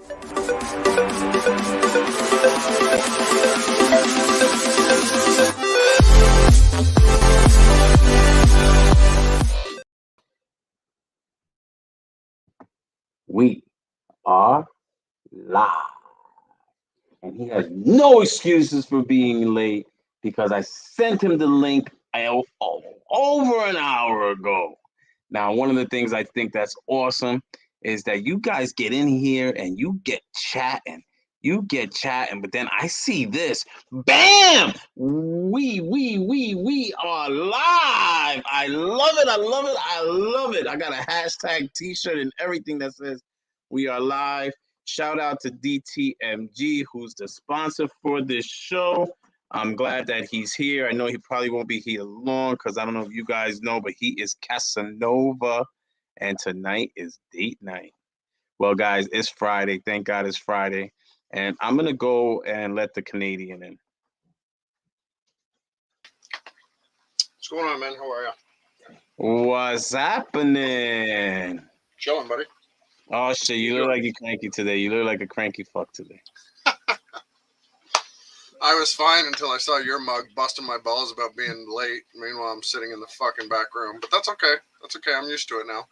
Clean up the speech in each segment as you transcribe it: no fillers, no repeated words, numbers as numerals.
We are live. And he has no excuses for being late because I sent him the link over an hour ago. Now, one of the things I think that's awesome is that you guys get in here and you get chatting. But then I see this. Bam! We are live. I love it. I got a hashtag t-shirt and everything that says we are live. Shout out to DTMG, who's the sponsor for this show. I'm glad that he's here. I know he probably won't be here long because I don't know if you guys know, but he is Casanova, and tonight is date night. Well, guys, it's Friday. Thank God it's Friday. And I'm going to go and let the Canadian in. What's going on, man? How are you? What's happening? Chilling, buddy. Oh, shit, you look like you're cranky today. You look like a cranky fuck today. I was fine until I saw your mug busting my balls about being late. Meanwhile, I'm sitting in the fucking back room. But that's okay. I'm used to it now.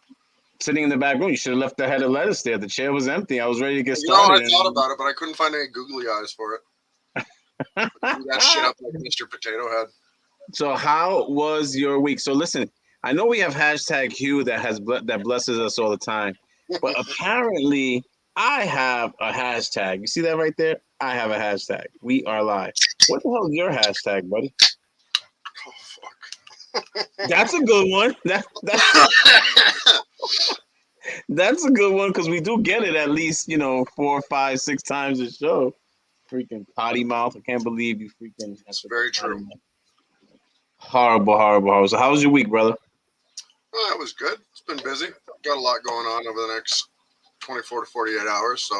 Sitting in the back room, you should have left the head of lettuce there. The chair was empty. I was ready to get started. I thought about it, but I couldn't find any googly eyes for it. That shit up like Mr. Potato Head. So how was your week? So listen, I know we have hashtag Hugh that blesses us all the time, but apparently I have a hashtag. You see that right there? I have a hashtag. We are live. What the hell is your hashtag, buddy? Oh, fuck. That's a good one. That's a good one because we do get it at least, 4, 5, 6 times a show. Freaking potty mouth. I can't believe you freaking. That's very true. Horrible. So how was your week, brother? Oh, it was good. It's been busy. Got a lot going on over the next 24 to 48 hours, so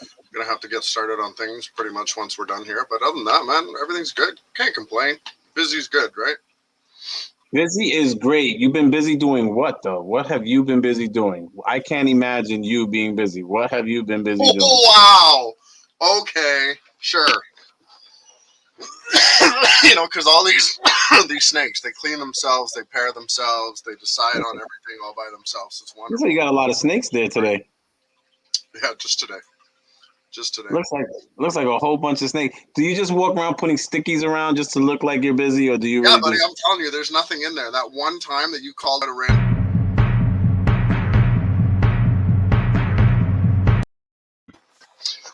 I'm going to have to get started on things pretty much once we're done here. But other than that, man, everything's good. Can't complain. Busy's good, right? Busy is great. You've been busy doing what, though? What have you been busy doing? I can't imagine you being busy. What have you been busy doing? Oh, wow. Okay, sure. Because all these snakes, they clean themselves, they pair themselves, they decide on everything all by themselves. It's wonderful. So you got a lot of snakes there today. Yeah, just today. Looks like a whole bunch of snakes. Do you just walk around putting stickies around just to look like you're busy, or do you? Yeah, buddy, I'm telling you, there's nothing in there. That one time that you called out a random.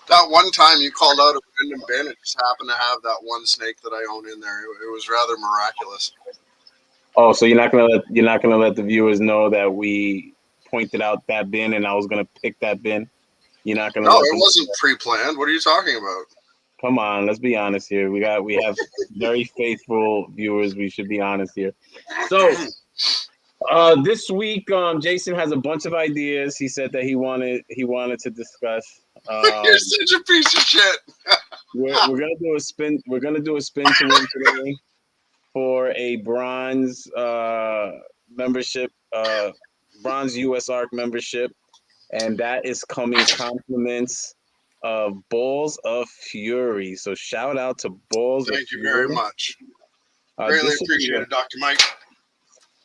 That one time you called out a random bin, it just happened to have that one snake that I own in there. It was rather miraculous. Oh, so you're not gonna let the viewers know that we pointed out that bin and I was gonna pick that bin? You're not gonna. No, it wasn't pre-planned. What are you talking about? Come on, let's be honest here. We have very faithful viewers. We should be honest here. So this week, Jason has a bunch of ideas. He said that he wanted to discuss. You're such a piece of shit. we're gonna do a spin. We're gonna do a spin to win today for a bronze membership, bronze US Arc membership, and that is coming compliments of Balls of Fury. So shout out to Balls of Fury. Thank you very much. Greatly appreciate it, Dr. Mike.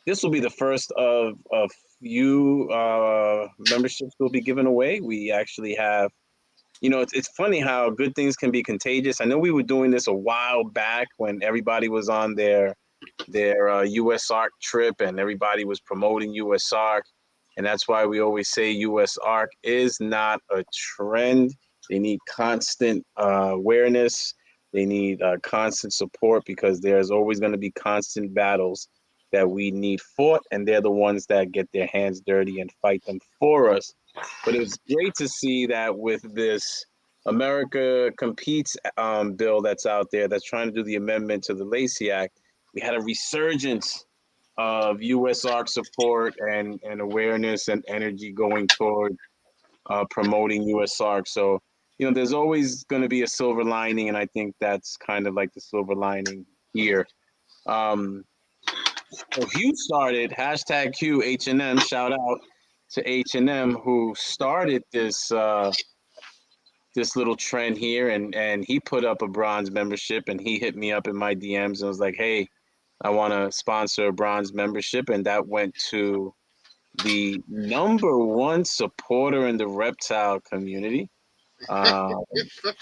This will be the first of a few memberships we'll be giving away. We actually have, it's funny how good things can be contagious. I know we were doing this a while back when everybody was on their US Arc trip and everybody was promoting US Arc. And that's why we always say US Arc is not a trend. They need constant awareness. They need constant support because there's always going to be constant battles that we need fought, and they're the ones that get their hands dirty and fight them for us. But it's great to see that with this America Competes bill that's out there that's trying to do the amendment to the Lacey Act, we had a resurgence of US Arc support and awareness and energy going toward promoting US Arc. So, there's always going to be a silver lining, and I think that's kind of like the silver lining here. So Hugh started hashtag Hugh H&M. Shout out to H&M who started this this little trend here, and he put up a bronze membership, and he hit me up in my DMs and was like, "Hey, I want to sponsor a bronze membership," and that went to the number one supporter in the reptile community um,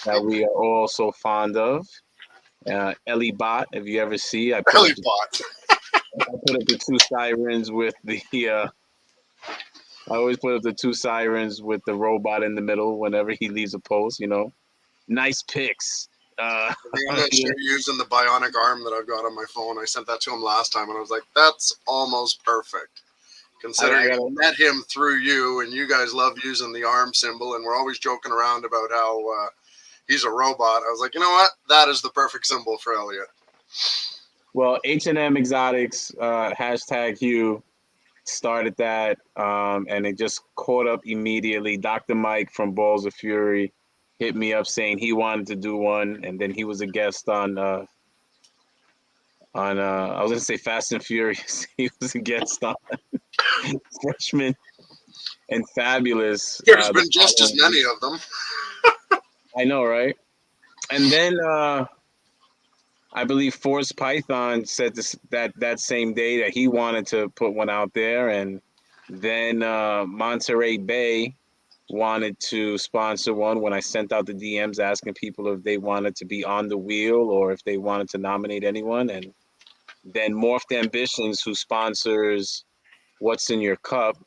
that we are all so fond of. Ellie Bot, if you ever see, Belly bot. I put up the two sirens with the I always put up the two sirens with the robot in the middle whenever he leaves a post. Nice pics. I'm not sure using the bionic arm that I've got on my phone. I sent that to him last time, and I was like, "That's almost perfect." Considering I met him through you, and you guys love using the arm symbol, and we're always joking around about how he's a robot. I was like, you know what? That is the perfect symbol for Elliot. Well, H&M Exotics hashtag Hugh started that, and it just caught up immediately. Dr. Mike from Balls of Fury hit me up saying he wanted to do one, and then he was a guest on I was gonna say Fast and Furious. He was a guest on Freshman and Fabulous. There's been just as many of them. I know, right? And then I believe Force Python said that same day that he wanted to put one out there, and then Monterey Bay wanted to sponsor one when I sent out the DMs asking people if they wanted to be on the wheel or if they wanted to nominate anyone. And then Morphed Ambitions, who sponsors What's in Your Cup,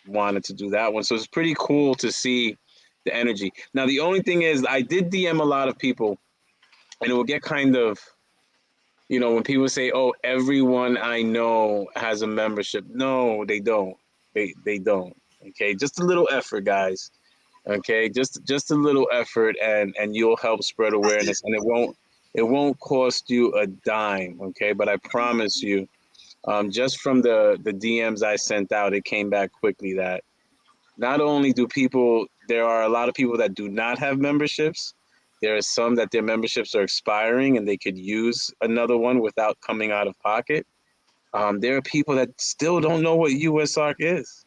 wanted to do that one. So it's pretty cool to see the energy. Now, the only thing is I did DM a lot of people, and it will get kind of, when people say, "Oh, everyone I know has a membership." No, they don't. They don't. Okay, just a little effort, guys. Okay, just a little effort, and you'll help spread awareness, and it won't cost you a dime. Okay, but I promise you, just from the DMs I sent out, it came back quickly that not only there are a lot of people that do not have memberships. There are some that their memberships are expiring and they could use another one without coming out of pocket. There are people that still don't know what USARC is.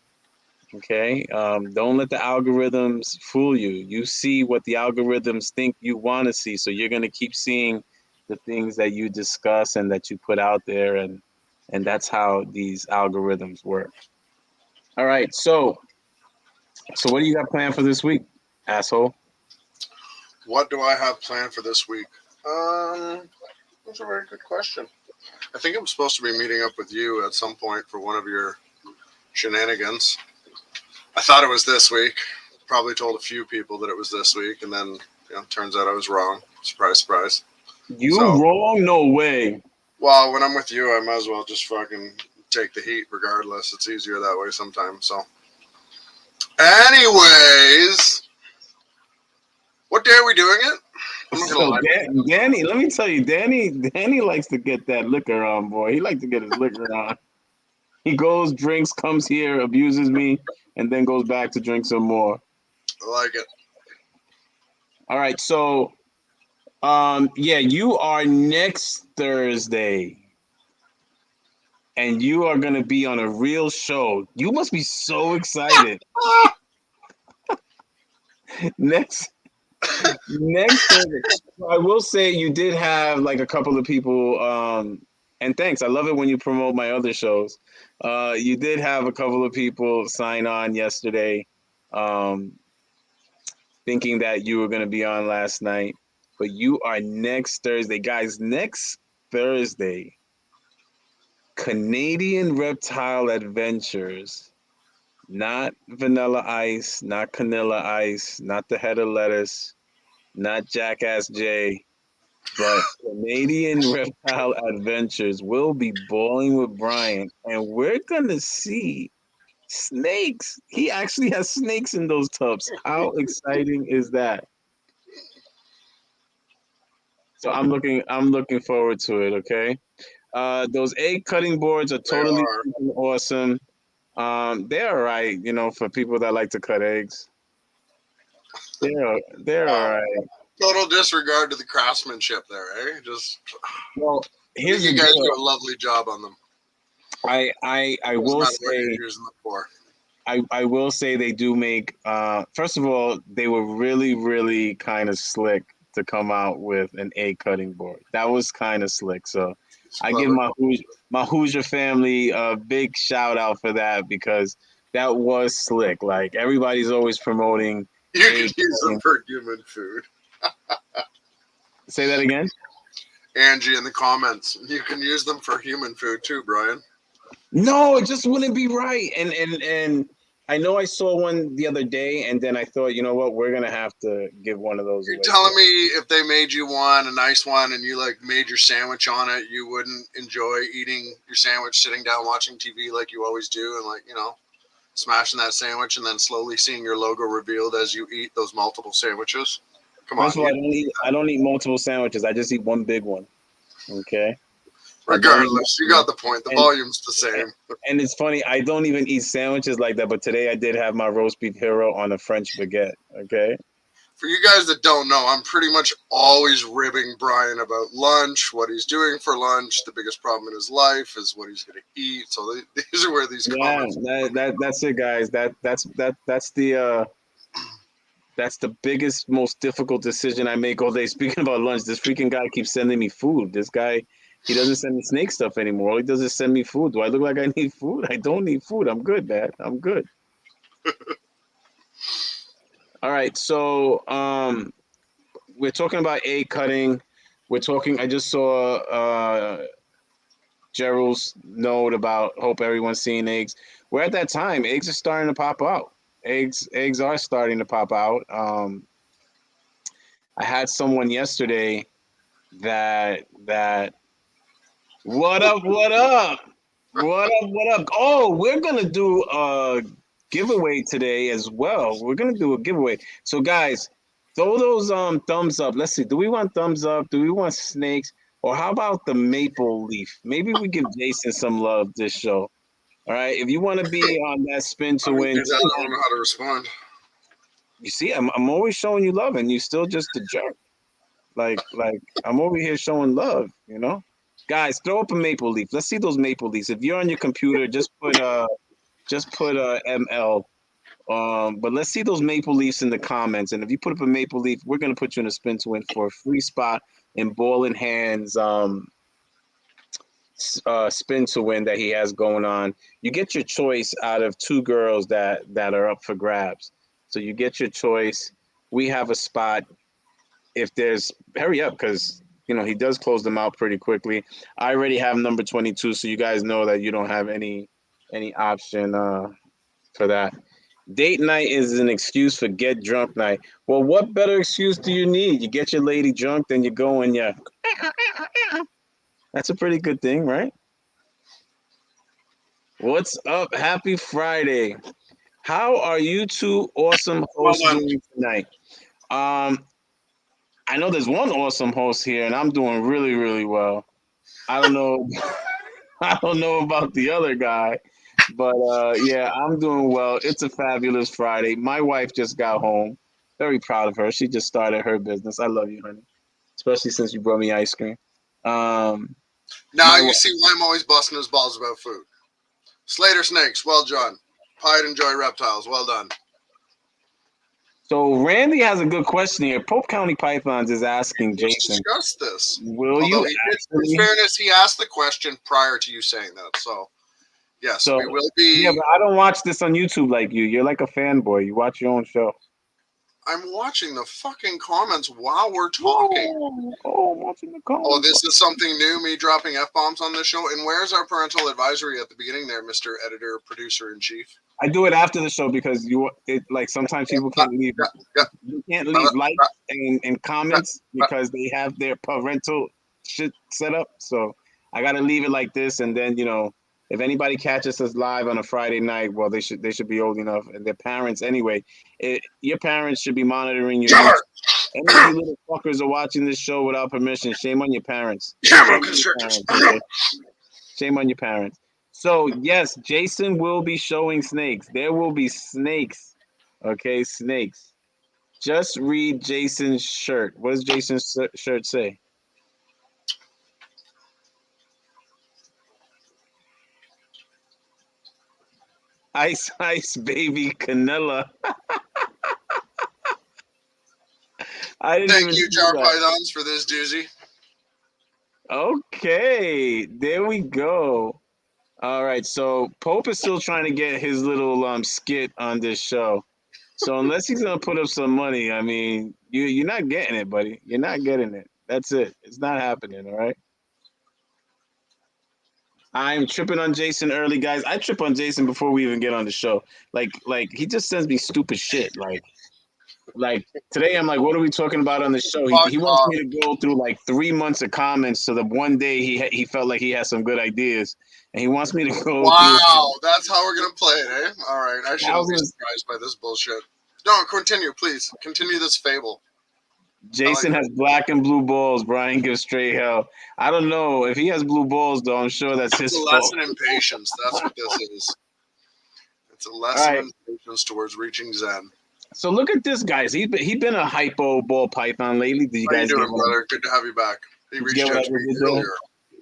Okay. Don't let the algorithms fool you. You see what the algorithms think you want to see. So you're going to keep seeing the things that you discuss and that you put out there. And that's how these algorithms work. All right. So what do you got planned for this week, asshole? What do I have planned for this week? That's a very good question. I think I'm supposed to be meeting up with you at some point for one of your shenanigans. I thought it was this week. Probably told a few people that it was this week, and then turns out I was wrong. Surprise, surprise. Wrong? No way. Well, when I'm with you, I might as well just fucking take the heat regardless. It's easier that way sometimes. So, anyways, what day are we doing it? Danny, let me tell you, Danny likes to get that liquor on, boy. He likes to get his liquor on. He goes, drinks, comes here, abuses me, and then goes back to drink some more. I like it. All right, so, you are next Thursday, and you are going to be on a real show. You must be so excited. Next Thursday. I will say you did have like a couple of people, and thanks. I love it when you promote my other shows. You did have a couple of people sign on yesterday, thinking that you were going to be on last night, but you are next Thursday. Guys, next Thursday, Canadian Reptile Adventures, not Vanilla Ice, not Canilla Ice, not the Head of Lettuce, not Jackass J, but Canadian Reptile Adventures will be bowling with Brian, and we're going to see snakes. He actually has snakes in those tubs. How exciting is that? So I'm looking forward to it, okay? Those egg cutting boards are totally awesome. They're all right, for people that like to cut eggs. They're all right. Total disregard to the craftsmanship there, eh? Here's you guys do a lovely job on them. I will say I will say they do make. First of all, they were really kind of slick to come out with an egg cutting board. That was kind of slick. So It's I give clever. my Hoosier family a big shout out for that because that was slick. Like everybody's always promoting You egg could use them cutting. for human food. Say that again. Angie in the comments. You can use them for human food too, Brian. No, it just wouldn't be right. And I know I saw one the other day, and then I thought, you know what, we're gonna have to give one of those You're away. telling me if they made you one, a nice one, and you like made your sandwich on it, you wouldn't enjoy eating your sandwich sitting down watching TV like you always do, and like, you know, smashing that sandwich and then slowly seeing your logo revealed as you eat those multiple sandwiches? Come First on, of all, I don't eat multiple sandwiches. I just eat one big one. Okay. I don't eat regardless, you multiple. got the point. The and volume's the same. and it's funny. I don't even eat sandwiches like that. But today I did have my roast beef hero on a French baguette. Okay. For you guys that don't know, I'm pretty much always ribbing Brian about lunch, what he's doing for lunch. The biggest problem in his life is what he's going to eat. So these are where these Yeah, comments. that's it, guys. That's the biggest, most difficult decision I make all day. Speaking about lunch, this freaking guy keeps sending me food. This guy, he doesn't send me snake stuff anymore. All he does is send me food. Do I look like I need food? I don't need food. I'm good, man. I'm good. All right. So we're talking about egg cutting. We're talking. I just saw Gerald's note about hope everyone's seeing eggs. We're at that time. Eggs are starting to pop out. Eggs are starting to pop out. I had someone yesterday that what up, what up? What up, what up? Oh, we're gonna do a giveaway today as well. We're gonna do a giveaway. So guys, throw those thumbs up. Let's see. Do we want thumbs up? Do we want snakes? Or how about the maple leaf? Maybe we give Jason some love this show. All right. If you want to be on that spin I to don't win do that. I don't tonight, know how to respond. you see, I'm always showing you love and you still just a jerk. Like I'm over here showing love, you know? Guys, throw up a maple leaf. Let's see those maple leaves. If you're on your computer, just put ML. But let's see those maple leaves in the comments. And if you put up a maple leaf, we're gonna put you in a spin to win for a free spot in Ball in Hands spin to win that he has going on. You get your choice out of two girls that are up for grabs. So you get your choice. We have a spot. If there's hurry up because you know he does close them out pretty quickly. I already have number 22, so you guys know that you don't have any option for that. Date night is an excuse for get drunk night. Well, what better excuse do you need? You get your lady drunk, then you go and yeah, that's a pretty good thing, right? What's up? Happy Friday. How are you two awesome Well hosts done. doing tonight? Um, I know there's one awesome host here, and I'm doing really well. I don't know. I don't know about the other guy, but yeah, I'm doing well. It's a fabulous Friday. My wife just got home. Very proud of her. She just started her business. I love you, honey, especially since you brought me ice cream. Um, Now my you see why I'm always busting his balls about food. Slater Snakes, well done. Pied Enjoy Reptiles, well done. So Randy has a good question here. Pope County Pythons is asking Let's Jason, discuss this. will Although you in actually? fairness, he asked the question prior to you saying that. So yes, So we will yeah, be. but I don't watch this on YouTube like you. You're like a fanboy. You watch your own show. I'm watching the fucking comments while we're talking. Oh, I'm watching the Oh, comments. this is something new, me dropping F-bombs on this show. And where's our parental advisory at the beginning there, Mr. Editor, Producer in Chief? I do it after the show because like sometimes people can't leave. You can't leave likes and comments because they have their parental shit set up. So I gotta leave it like this, and then if anybody catches us live on a Friday night, well, they should be old enough, and their parents anyway. Your parents should be monitoring your. Any of you little fuckers are watching this show without permission. Shame on your parents. Shame on your parents. Okay? Shame on your parents. So yes, Jason will be showing snakes. There will be snakes. Okay, snakes. Just read Jason's shirt. What does Jason's shirt say? Ice baby Canela. I didn't Thank even you, see Jar that. Pythons, for this doozy. Okay, there we go. All right, so Pope is still trying to get his little skit on this show. So unless he's gonna put up some money, I mean, you're not getting it, buddy. You're not getting it. That's it. It's not happening. All right. I'm tripping on Jason early, guys. I trip on Jason before we even get on the show. Like he just sends me stupid shit. Like today, I'm like, what are we talking about on the show? Fuck He wants off. me to go through like 3 months of comments so that one day he felt like he had some good ideas, and he wants me to go through Wow, that's how we're gonna play it, eh? All right, I shouldn't be thousands. surprised by this bullshit. No, continue, please. Continue this fable. I like Jason it. has black and blue balls. Brian gives straight hell. I don't know if he has blue balls though. I'm sure that's It's his a fault. lesson in patience. That's what this is. It's a All lesson right. in patience towards reaching Zen. So look at this, guys. He been a hypo ball python lately. Did you How you guys get doing, what I, brother? Good to have you back. He did you get reached what I out to me just did there? earlier.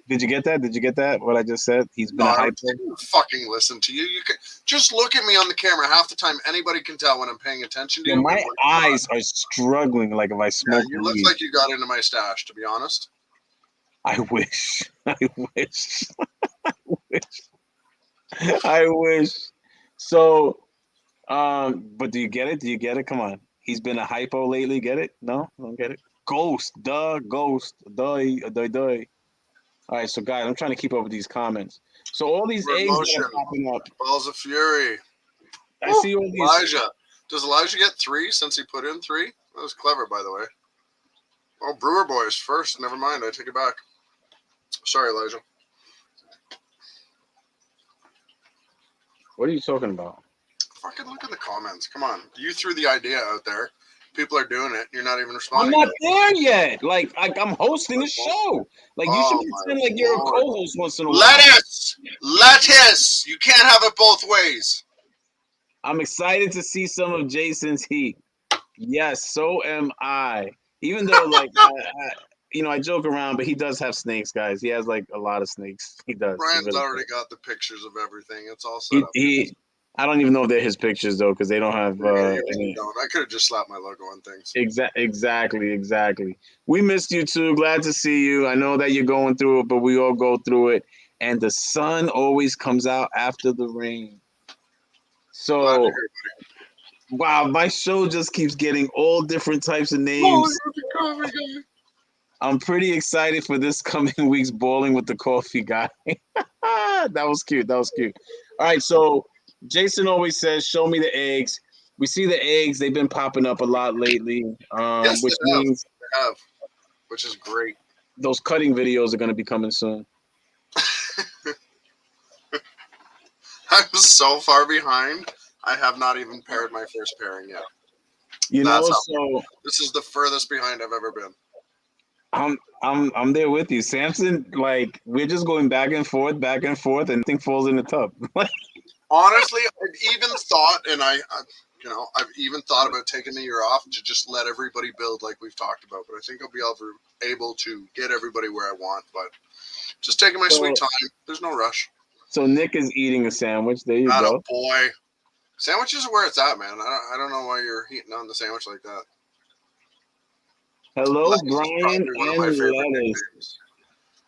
Did you get that? Did you get that? What I just said? He's No, been a I hypo. don't fucking listen to you. You can just look at me on the camera. Half the time, anybody can tell when I'm paying attention to Yeah, you. my and when you're not. eyes are struggling. Like if I Yeah, smoke you look weed. like you got into my stash. To be honest. I wish. I wish. I wish. I wish. So, but do you get it? Do you get it? Come on. He's been a hypo lately. Get it? No, don't get it. Ghost, ghost, duh. All right, so guys, I'm trying to keep up with these comments. So all these We're in eggs that motion. are popping up, Balls of Fury. I Woo. see all these. Elijah. Does Elijah get 3 since he put in 3? That was clever, by the way. Oh, Brewer Boys first. Never mind. I take it back. Sorry, Elijah. What are you talking about? Fucking look at the comments. Come on. You threw the idea out there. People are doing it. You're not even I'm responding. not there yet. Like I'm hosting a show. Like you should Oh, my pretend like you're a Lord. co-host once in a while. Lettuce! Lettuce! You can't have it both ways. I'm excited to see some of Jason's heat. Yes, so am I. Even though, like, I joke around, but he does have snakes, guys. He has like a lot of snakes. He does. He Brian's really already does. got the pictures of everything. It's all set up. I don't even know if they're his pictures though, because they don't have Yeah, you really any. don't. I could have just slapped my logo on things. Exactly. We missed you too. Glad to see you. I know that you're going through it, but we all go through it. And the sun always comes out after the rain. Glad to So, hear it. wow, my show just keeps getting all different types of Oh, names. you're the coffee guy. I'm pretty excited for this coming week's Bowling with the Coffee Guy. That was cute. All right, so Jason always says, "Show me the eggs." We see the eggs; they've been popping up a lot lately, Yes, which they have. means They have, which is great. those cutting videos are going to be coming soon. I'm so far behind. I have not even paired my first pairing yet. You know, That's how- so This is the furthest behind I've ever been. I'm there with you, Samson. Like we're just going back and forth, and nothing falls in the tub. Honestly, I've even thought, and I've even thought about taking the year off to just let everybody build like we've talked about. But I think I'll be able to get everybody where I want. But just taking my sweet time. There's no rush. So Nick is eating a sandwich. There you Not go. a boy. Sandwiches are where it's at, man. I don't know why you're eating on the sandwich like that. Hello, Lettuce is Brian probably one of my and favorite lettuce. nicknames.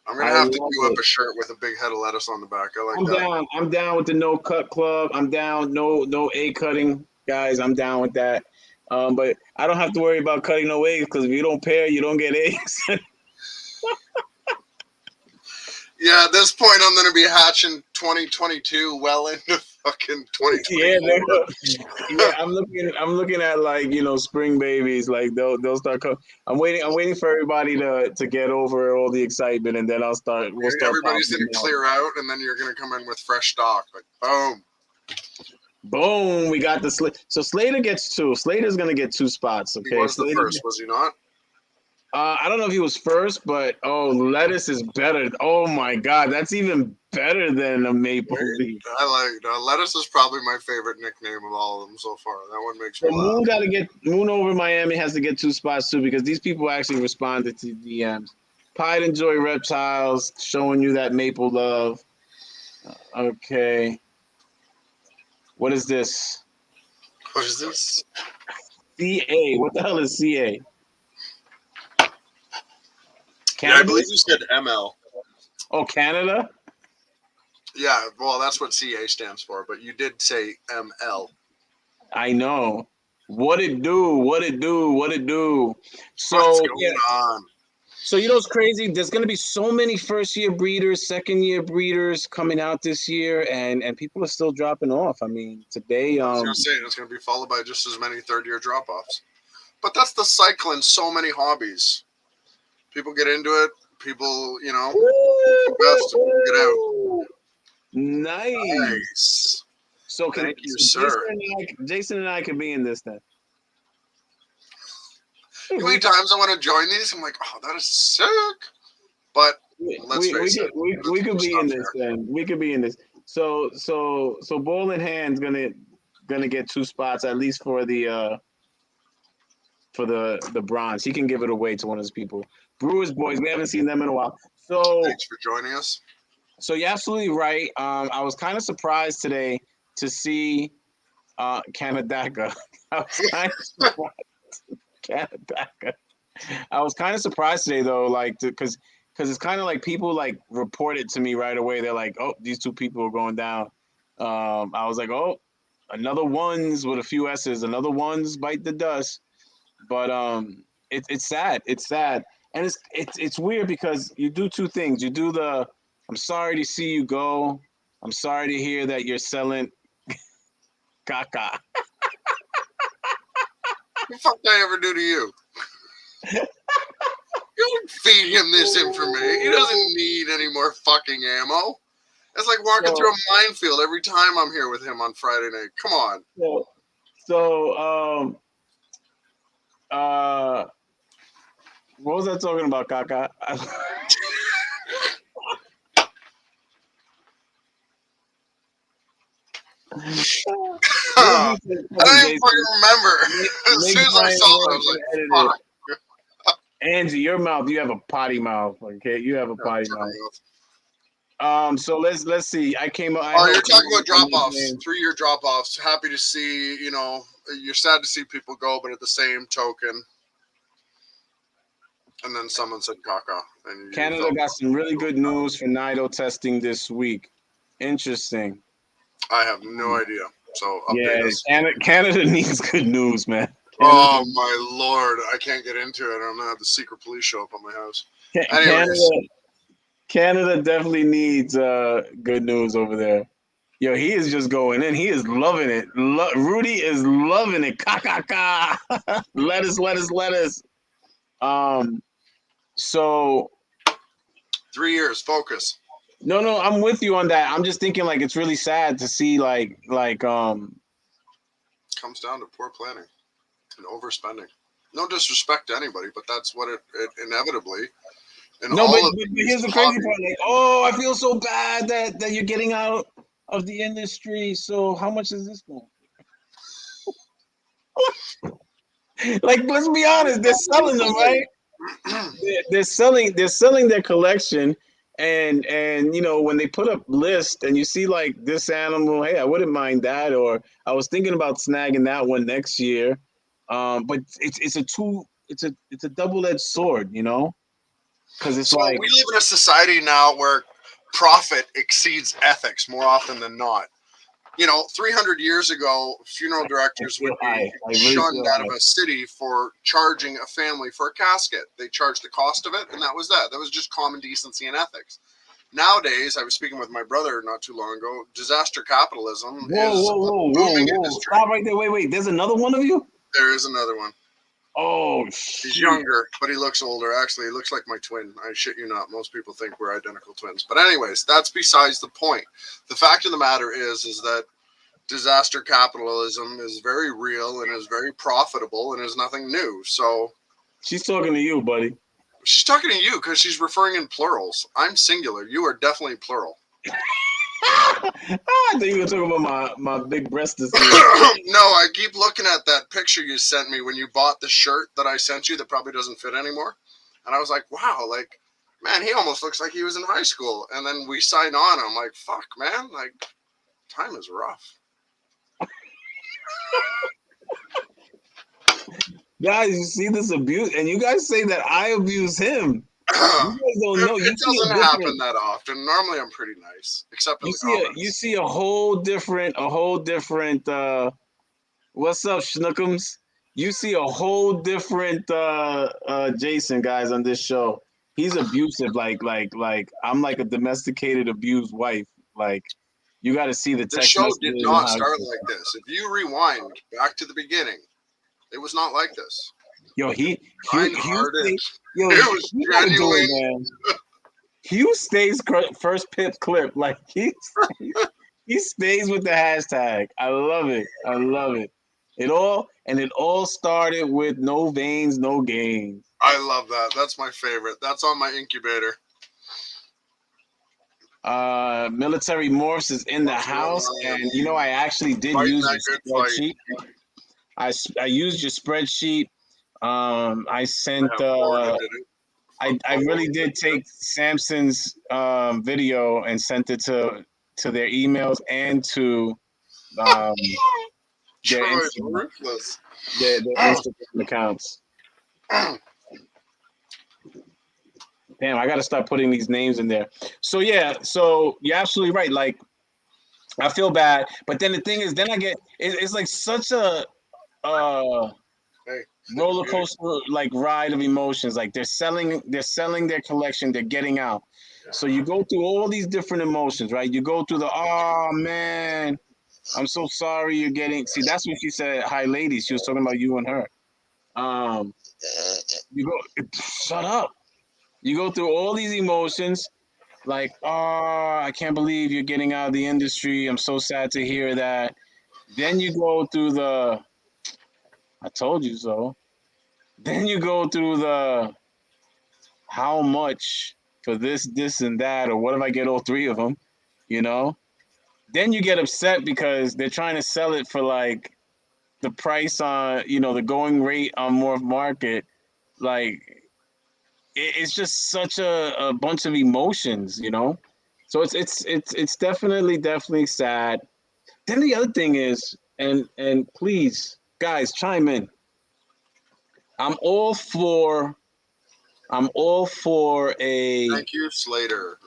I'm gonna I have to love do up it. a shirt with a big head of lettuce on the back. I like I'm that. down. I'm down with the no cut club. I'm down. No egg cutting, guys. I'm down with that. But I don't have to worry about cutting no eggs because if you don't pair, you don't get eggs. Yeah, at this point, I'm gonna be hatching 2022 well into fucking 2024. Yeah. I'm looking at like spring babies. Like they'll start coming. I'm waiting for everybody to get over all the excitement, and then we'll start. Everybody's popping gonna them out. clear out, and then you're gonna come in with fresh stock. But boom. Boom! We got the So Slater gets 2. Slater's gonna get 2 spots. Okay. He was the Slater, first, was he not? I don't know if he was first, but lettuce is better. Oh my God, that's even better than a maple leaf. Lettuce is probably my favorite nickname of all of them so far. That one makes me So laugh. Moon over Miami has to get 2 spots too because these people actually responded to DMs. Pied Enjoy Reptiles showing you that maple love. Okay. What is this? What is this? CA. What the hell is CA? Yeah, I Canada? believe you said ML. Oh, Canada? Yeah, well, that's what CA stands for, but you did say ML. I know. What it do? What it do? What it do? What's So yeah. going on? So you know what's crazy? There's gonna be so many first year breeders, second year breeders coming out this year, and people are still dropping off. I mean, today, I was gonna say it's gonna be followed by just as many third-year drop-offs. But that's the cycle in so many hobbies. People get into it. People, the best and people get out. nice. Nice. So Thank you, Jason sir. and I could be in this then. How many times I want to join these? I'm like, oh, that is sick. But let's face it, we could it's be not in this fair. then. We could be in this. So Ball in Hand's gonna get 2 spots at least for the bronze. He can give it away to one of his people. Brewers boys, we haven't seen them in a while. Thanks for joining us. So you're absolutely right. I was kind of surprised today to see Kanadaka. I was kind of surprised. Kanadaka. I was kind of surprised today though, like because it's kind of like people like report it to me right away. They're like, "Oh, these 2 people are going down." I was like, "Oh, another ones with a few S's, another ones bite the dust." But it's sad. It's sad, and it's weird because you do 2 things. You do the "I'm sorry to see you go. I'm sorry to hear that you're selling caca." What the fuck did I ever do to you? You don't feed him this information. He doesn't need any more fucking ammo. It's like walking through a minefield every time I'm here with him on Friday night. Come on. So what was I talking about, caca? I don't even fucking remember. As soon as I saw it, I was like, fuck. Angie, your mouth, you have a potty mouth. Okay, you have a potty mouth. So let's see. I came up. You're talking about drop-offs, 3-year drop-offs. Happy to see, you're sad to see people go, but at the same token, and then someone said caca. And Canada got some really good news for NIDO testing this week. Interesting. I have no idea. So yeah, us. Canada needs good news, man. Canada, oh my lord, I can't get into it. I'm gonna have the secret police show up on my house. Canada definitely needs good news over there. Yo, he is just going in. He is loving it. Rudy is loving it. Ka. Lettuce. So 3 years, focus. No, I'm with you on that. I'm just thinking like it's really sad to see like comes down to poor planning and overspending. No disrespect to anybody, but that's what it inevitably. But here's the crazy part. Like, oh, I feel so bad that you're getting out of the industry. So how much is this going? Like, let's be honest, they're selling them, right? They're selling their collection, and when they put up list and you see like this animal, hey, I wouldn't mind that, or I was thinking about snagging that one next year. But it's a double-edged sword, because it's we live in a society now where profit exceeds ethics more often than not. 300 years ago, funeral directors would be shunned out of a city for charging a family for a casket. They charged the cost of it, and that was that. That was just common decency and ethics. Nowadays, I was speaking with my brother not too long ago. Disaster capitalism is a booming industry. Stop right there. Wait. There's another one of you? There is another one. Oh, shit. He's younger, but he looks older. Actually, he looks like my twin. I shit you not. Most people think we're identical twins. But anyways, that's besides the point. The fact of the matter is that disaster capitalism is very real and is very profitable and is nothing new. So she's talking to you, buddy. She's talking to you because she's referring in plurals. I'm singular. You are definitely plural. I thought you were talking about my big breasted. No, I keep looking at that picture you sent me when you bought the shirt that I sent you that probably doesn't fit anymore. And I was like, wow, like, man, he almost looks like he was in high school. And then we signed on. I'm like, fuck, man, like, time is rough. Guys, you see this abuse, and you guys say that I abuse him. You guys don't know. You It see a doesn't happen different. that often. Normally, I'm pretty nice, except in You the see a. You comments. see a whole different. A whole different. What's up, Schnookums? You see a whole different Jason, guys, on this show. He's abusive. Like I'm like a domesticated, abused wife. Like you got to see the The text show did messages and not how. start like this. If you rewind back to the beginning, it was not like this. Yo, Hugh Kind-hearted. stays, yo, It was you gotta do it, genuine. man. Hugh stays first pip clip, like he stays with the hashtag. I love it. I love it. It all started with no veins, no gains. I love that. That's my favorite. That's on my incubator. Military Morphs is in the What's going house, on? and you know I actually did Fighting use that your good fight. spreadsheet. I used your spreadsheet. I sent. I have more that did it. I really did take Samson's video and sent it to their emails and to their Troy's Instagram, ruthless. their Instagram accounts. Damn, I got to start putting these names in there. So yeah, so you're absolutely right. Like I feel bad, but then the thing is, then I get it's like such a Hey, roller coaster like ride of emotions. Like they're selling their collection, they're getting out. So you go through all these different emotions, right? You go through the oh man, I'm so sorry you're getting. See, that's what she said. Hi, ladies. She was talking about you and her. You go, shut up. You go through all these emotions, like, oh, I can't believe you're getting out of the industry. I'm so sad to hear that. Then you go through the, I told you so. Then you go through the, how much for this, and that, or what if I get all three of them, you know? Then you get upset because they're trying to sell it for like the price on, the going rate on Morph Market. Like, it's just such a bunch of emotions, So it's definitely sad. Then the other thing is, and please, guys, chime in. I'm all for a. thank you, Slater.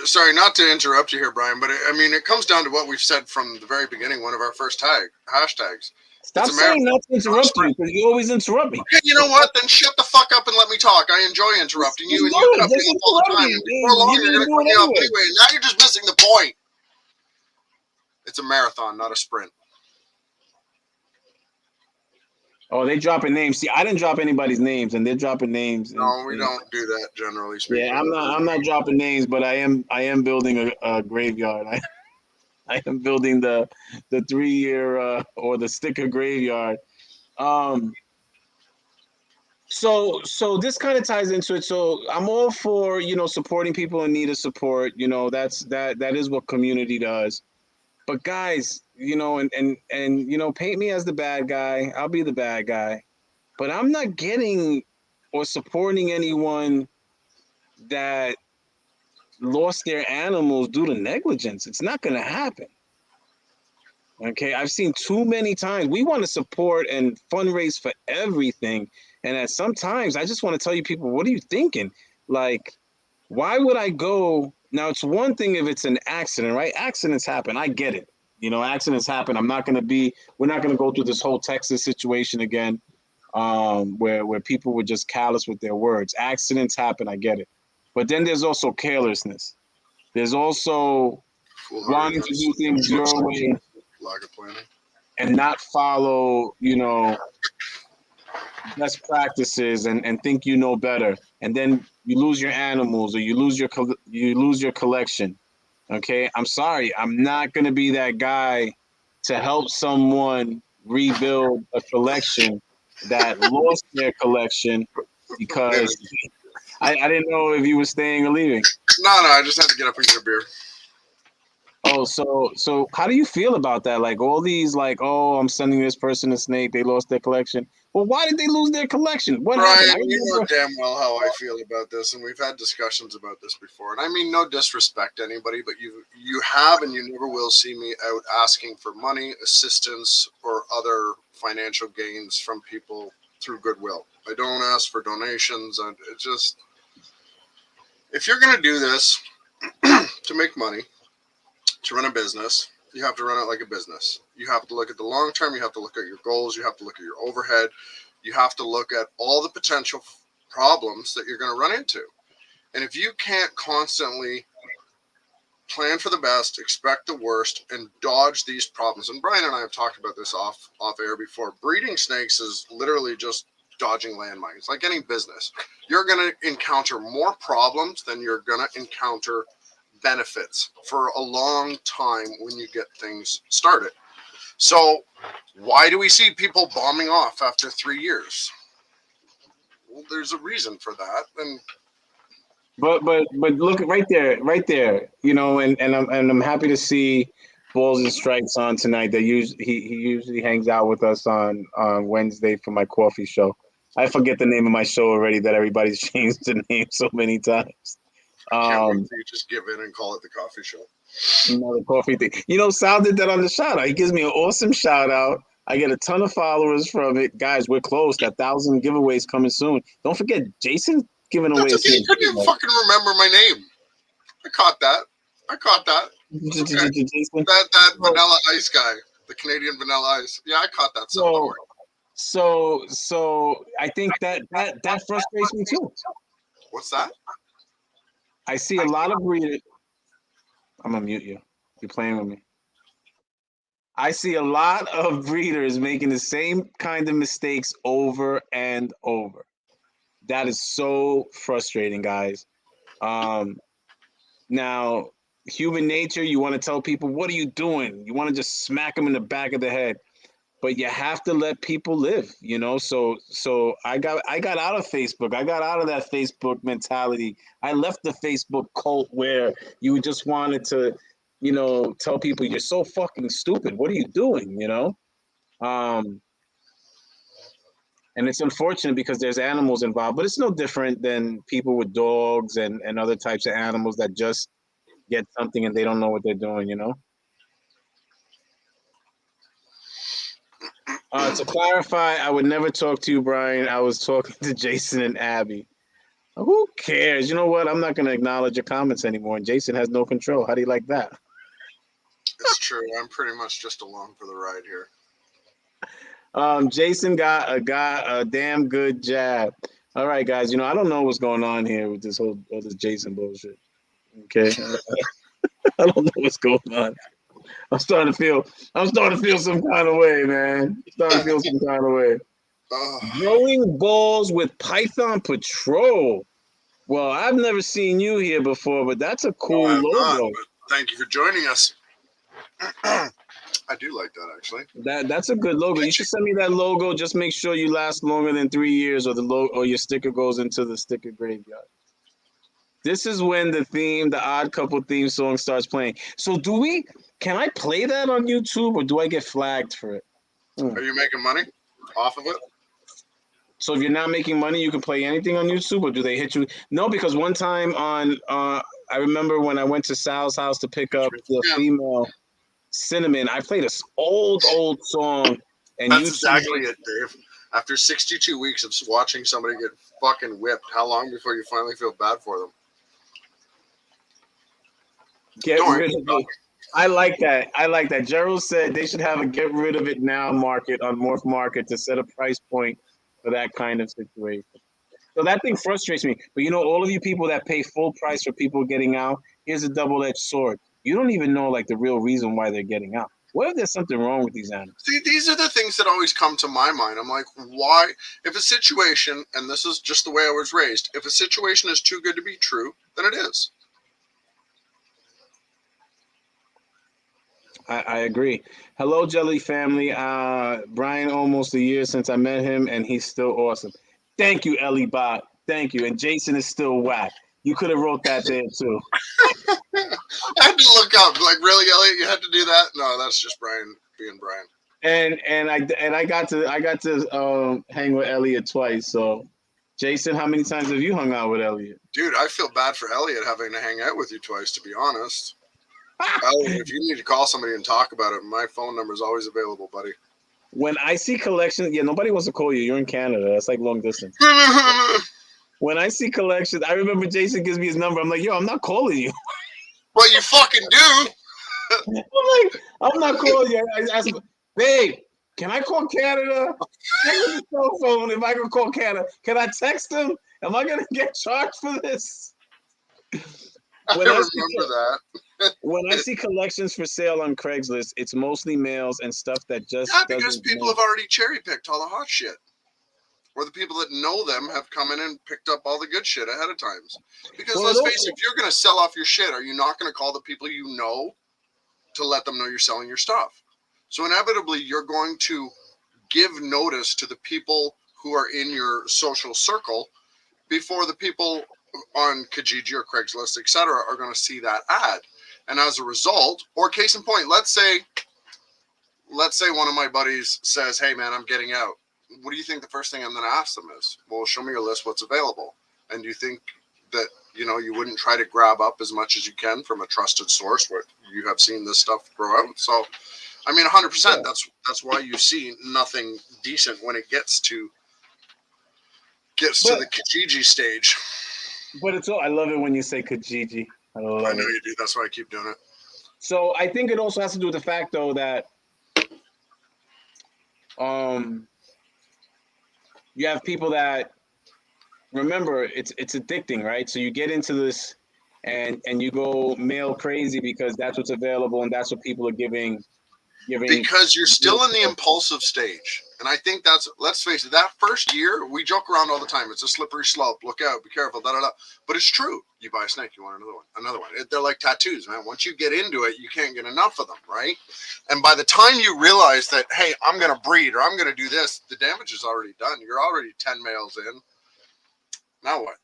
Sorry not to interrupt you here, Brian, but it comes down to what we've said from the very beginning. One of our first hashtags. Stop saying not to interrupt you, because you always interrupt me. Okay, you know what? Then shut the fuck up and let me talk. I enjoy interrupting you, and you cut me off all the time. And before long, you're going to cut me off anyway. Now you're just missing the point. It's a marathon, not a sprint. Oh, they dropping names. See, I didn't drop anybody's names, and they're dropping names. No, we don't do that generally speaking. Yeah, I'm not dropping names, but I am building a graveyard. I am building the 3-year or the sticker graveyard. So this kind of ties into it. So I'm all for supporting people in need of support. That is what community does. But guys, and paint me as the bad guy. I'll be the bad guy. But I'm not getting or supporting anyone that lost their animals due to negligence. It's not going to happen. Okay, I've seen too many times. We want to support and fundraise for everything. And at sometimes I just want to tell you people, what are you thinking? Like, why would I go? Now, it's one thing if it's an accident, right? Accidents happen. I get it. Accidents happen. we're not going to go through this whole Texas situation again, where people were just callous with their words. Accidents happen. I get it. But then there's also carelessness. There's also wanting to do things your way, lack of planning, and not follow, best practices and think you know better. And then you lose your animals or you lose your collection. Okay, I'm sorry. I'm not going to be that guy to help someone rebuild a collection that lost their collection because I didn't know if you were staying or leaving. No, I just had to get up and get a beer. Oh, so how do you feel about that? Like all these, like, oh, I'm sending this person a snake. They lost their collection. Well, why did they lose their collection? What happened? I Brian, you know remember. damn well how I feel about this, and we've had discussions about this before. And I mean no disrespect to anybody, but you have and you never will see me out asking for money, assistance, or other financial gains from people through goodwill. I don't ask for donations, and it just if you're gonna do this to make money, to run a business, you have to run it like a business. You have to look at the long term. You have to look at your goals. You have to look at your overhead. You have to look at all the potential problems that you're going to run into. And if you can't constantly plan for the best, expect the worst, and dodge these problems, and Brian and I have talked about this off air before, breeding snakes is literally just dodging landmines. Like any business, you're going to encounter more problems than you're going to encounter benefits for a long time when you get things started. So why do we see people bombing off after 3 years? Well, there's a reason for that. And But look right there, right there. You know, and I'm happy to see Balls and Strikes on tonight. He usually hangs out with us on Wednesday for my coffee show. I forget the name of my show already. That everybody's changed the name so many times. can't wait till you just give in and call it the coffee show. The coffee thing. You know, Sal did that on the shout out. He gives me an awesome shout out. I get a ton of followers from it. Guys, we're close. That 1,000 giveaways coming soon. Don't forget, Jason giving away That's okay. You couldn't even fucking remember my name. I caught that. Okay. Jason. That Vanilla Ice guy, the Canadian Vanilla Ice. Yeah, I caught that. So I think that frustrates me too. What's that? I see a lot of breeders. I'm gonna mute you. You're playing with me. I see a lot of breeders making the same kind of mistakes over and over. That is so frustrating, guys. Now, human nature, you want to tell people, what are you doing? You want to just smack them in the back of the head. But you have to let people live, you know. So I got out of Facebook. I got out of that Facebook mentality. I left the Facebook cult where you just wanted to, you know, tell people you're so fucking stupid. What are you doing? You know? And it's unfortunate because there's animals involved, but it's no different than people with dogs and other types of animals that just get something and they don't know what they're doing, you know? To clarify, I would never talk to you, Brian. I was talking to Jason and Abby. Who cares? You know what? I'm not going to acknowledge your comments anymore. And Jason has no control. How do you like that? It's true. I'm pretty much just along for the ride here. Jason got a damn good jab. All right, guys. You know, I don't know what's going on here with this all this Jason bullshit. Okay, I don't know what's going on. I'm starting to feel some kind of way, man. Growing balls with Python Patrol. Well, I've never seen you here before, but that's a cool logo. Thank you for joining us. I do like that, actually. That's a good logo. You should send me that logo. Just make sure you last longer than 3 years, or or your sticker goes into the sticker graveyard. This is when the Odd Couple theme song starts playing. So can I play that on YouTube, or do I get flagged for it? Are you making money off of it? So if you're not making money, you can play anything on YouTube, or do they hit you? No, because one time I remember when I went to Sal's house to pick up the female Cinnamon, I played this old song. And that's exactly it, Dave. After 62 weeks of watching somebody get fucking whipped, how long before you finally feel bad for them? Get rid of it. I like that. Gerald said they should have a get rid of it now market on Morph Market to set a price point for that kind of situation. So that thing frustrates me. But you know, all of you people that pay full price for people getting out, here's a double-edged sword. You don't even know like the real reason why they're getting out. What if there's something wrong with these animals? See, these are the things that always come to my mind. I'm like, why? If a situation, and this is just the way I was raised, if a situation is too good to be true, then it is. I agree. Hello, Jelly family. Brian, almost a year since I met him, and he's still awesome. Thank you, Ellie Bot. Thank you. And Jason is still whack. You could have wrote that there too. I had to look up, like, really, Elliot? You had to do that? No, that's just Brian being Brian. And I got to hang with Elliot twice. So, Jason, how many times have you hung out with Elliot? Dude, I feel bad for Elliot having to hang out with you twice, to be honest. Elliot, if you need to call somebody and talk about it, my phone number is always available, buddy. When I see collections, yeah, nobody wants to call you. You're in Canada. That's like long distance. When I see collections, I remember Jason gives me his number. I'm like, yo, I'm not calling you. Well, you fucking do. I'm not calling you. I ask, babe, can I call Canada? Check with the cell phone if I can call Canada. Can I text them? Am I gonna get charged for this? I remember that. When I see collections for sale on Craigslist, it's mostly males and stuff that just because people have already cherry picked all the hot shit. Or the people that know them have come in and picked up all the good shit ahead of times. Because let's face it, if you're going to sell off your shit, are you not going to call the people you know to let them know you're selling your stuff? So inevitably, you're going to give notice to the people who are in your social circle before the people on Kijiji or Craigslist, etc., are going to see that ad. And as a result, or case in point, let's say one of my buddies says, hey, man, I'm getting out. What do you think the first thing I'm going to ask them is? Well, show me your list, what's available. And do you think that, you wouldn't try to grab up as much as you can from a trusted source where you have seen this stuff grow out? So, 100%. Yeah. That's why you see nothing decent when it gets to the Kijiji stage. But it's all, I love it when you say Kijiji. I know you do. That's why I keep doing it. So I think it also has to do with the fact, though, that you have people that, remember, it's addicting, right? So you get into this and you go male crazy because that's what's available and that's what people are giving. Because you're still in the impulsive stage. And I think let's face it, that first year, we joke around all the time. It's a slippery slope. Look out, be careful, da-da-da. But it's true. You buy a snake, you want another one. They're like tattoos, man. Once you get into it, you can't get enough of them, right? And by the time you realize that, hey, I'm going to breed or I'm going to do this, the damage is already done. You're already 10 males in. Now what?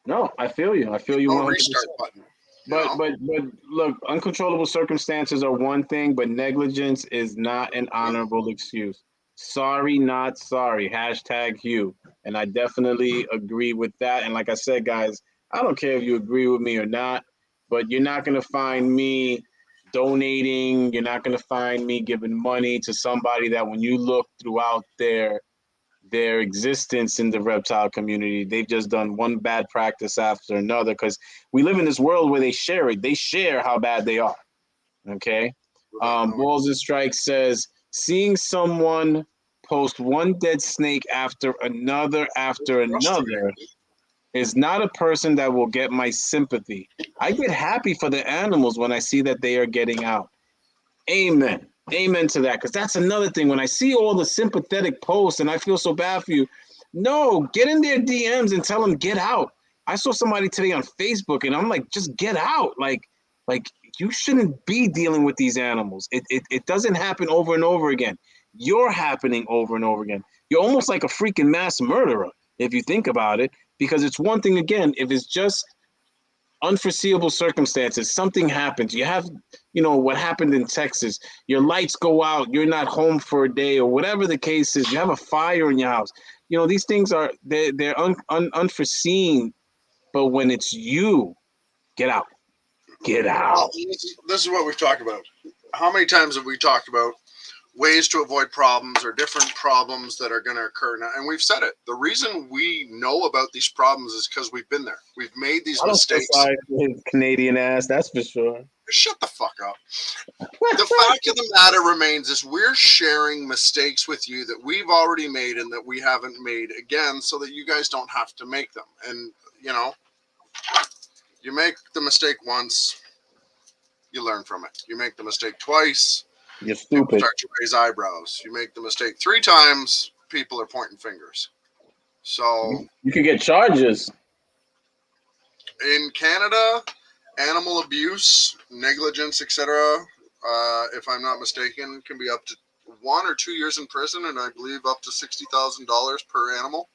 No, I feel you. No restart button. But look, uncontrollable circumstances are one thing, but negligence is not an honorable excuse. Sorry, not sorry. #Hugh. And I definitely agree with that. And like I said, guys, I don't care if you agree with me or not, but you're not going to find me donating. You're not going to find me giving money to somebody that when you look throughout their existence in the reptile community, they've just done one bad practice after another, because we live in this world where they share how bad they are. Okay. Balls and Strikes says, seeing someone post one dead snake after another is not a person that will get my sympathy. I get happy for the animals when I see that they are getting out. Amen to that, because that's another thing. When I see all the sympathetic posts and I feel so bad for you, no, get in their DMs and tell them get out. I saw somebody today on Facebook and I'm like, just get out. Like you shouldn't be dealing with these animals. It doesn't happen over and over again. You're happening over and over again. You're almost like a freaking mass murderer if you think about it, because it's one thing, again, if it's just unforeseeable circumstances, something happens. You have, what happened in Texas, your lights go out, you're not home for a day or whatever the case is, you have a fire in your house. These things they're unforeseen, but when it's you, get out. This is what we've talked about. How many times have we talked about ways to avoid problems or different problems that are going to occur now? And we've said it. The reason we know about these problems is because we've been there. We've made these mistakes. His Canadian ass, that's for sure. Shut the fuck up. The fact of the matter remains is we're sharing mistakes with you that we've already made and that we haven't made again, so that you guys don't have to make them. And, you make the mistake once, you learn from it. You make the mistake twice, you're stupid. People start to raise eyebrows. You make the mistake 3 times, people are pointing fingers. So you can get charges. In Canada, animal abuse, negligence, etc., if I'm not mistaken, can be up to 1 or 2 years in prison, and I believe up to $60,000 per animal.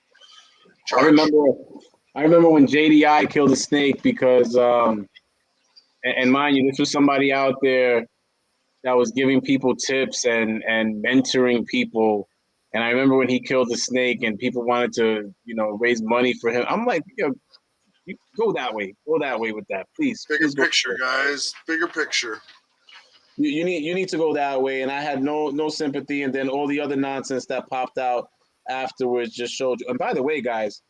I remember when JDI killed a snake because And mind you, this was somebody out there that was giving people tips and mentoring people. And I remember when he killed the snake and people wanted to, raise money for him. I'm like, you go that way. Go that way with that. Bigger Please go. picture, guys. Bigger picture. You need to go that way. And I had no sympathy. And then all the other nonsense that popped out afterwards just showed you. And by the way, guys,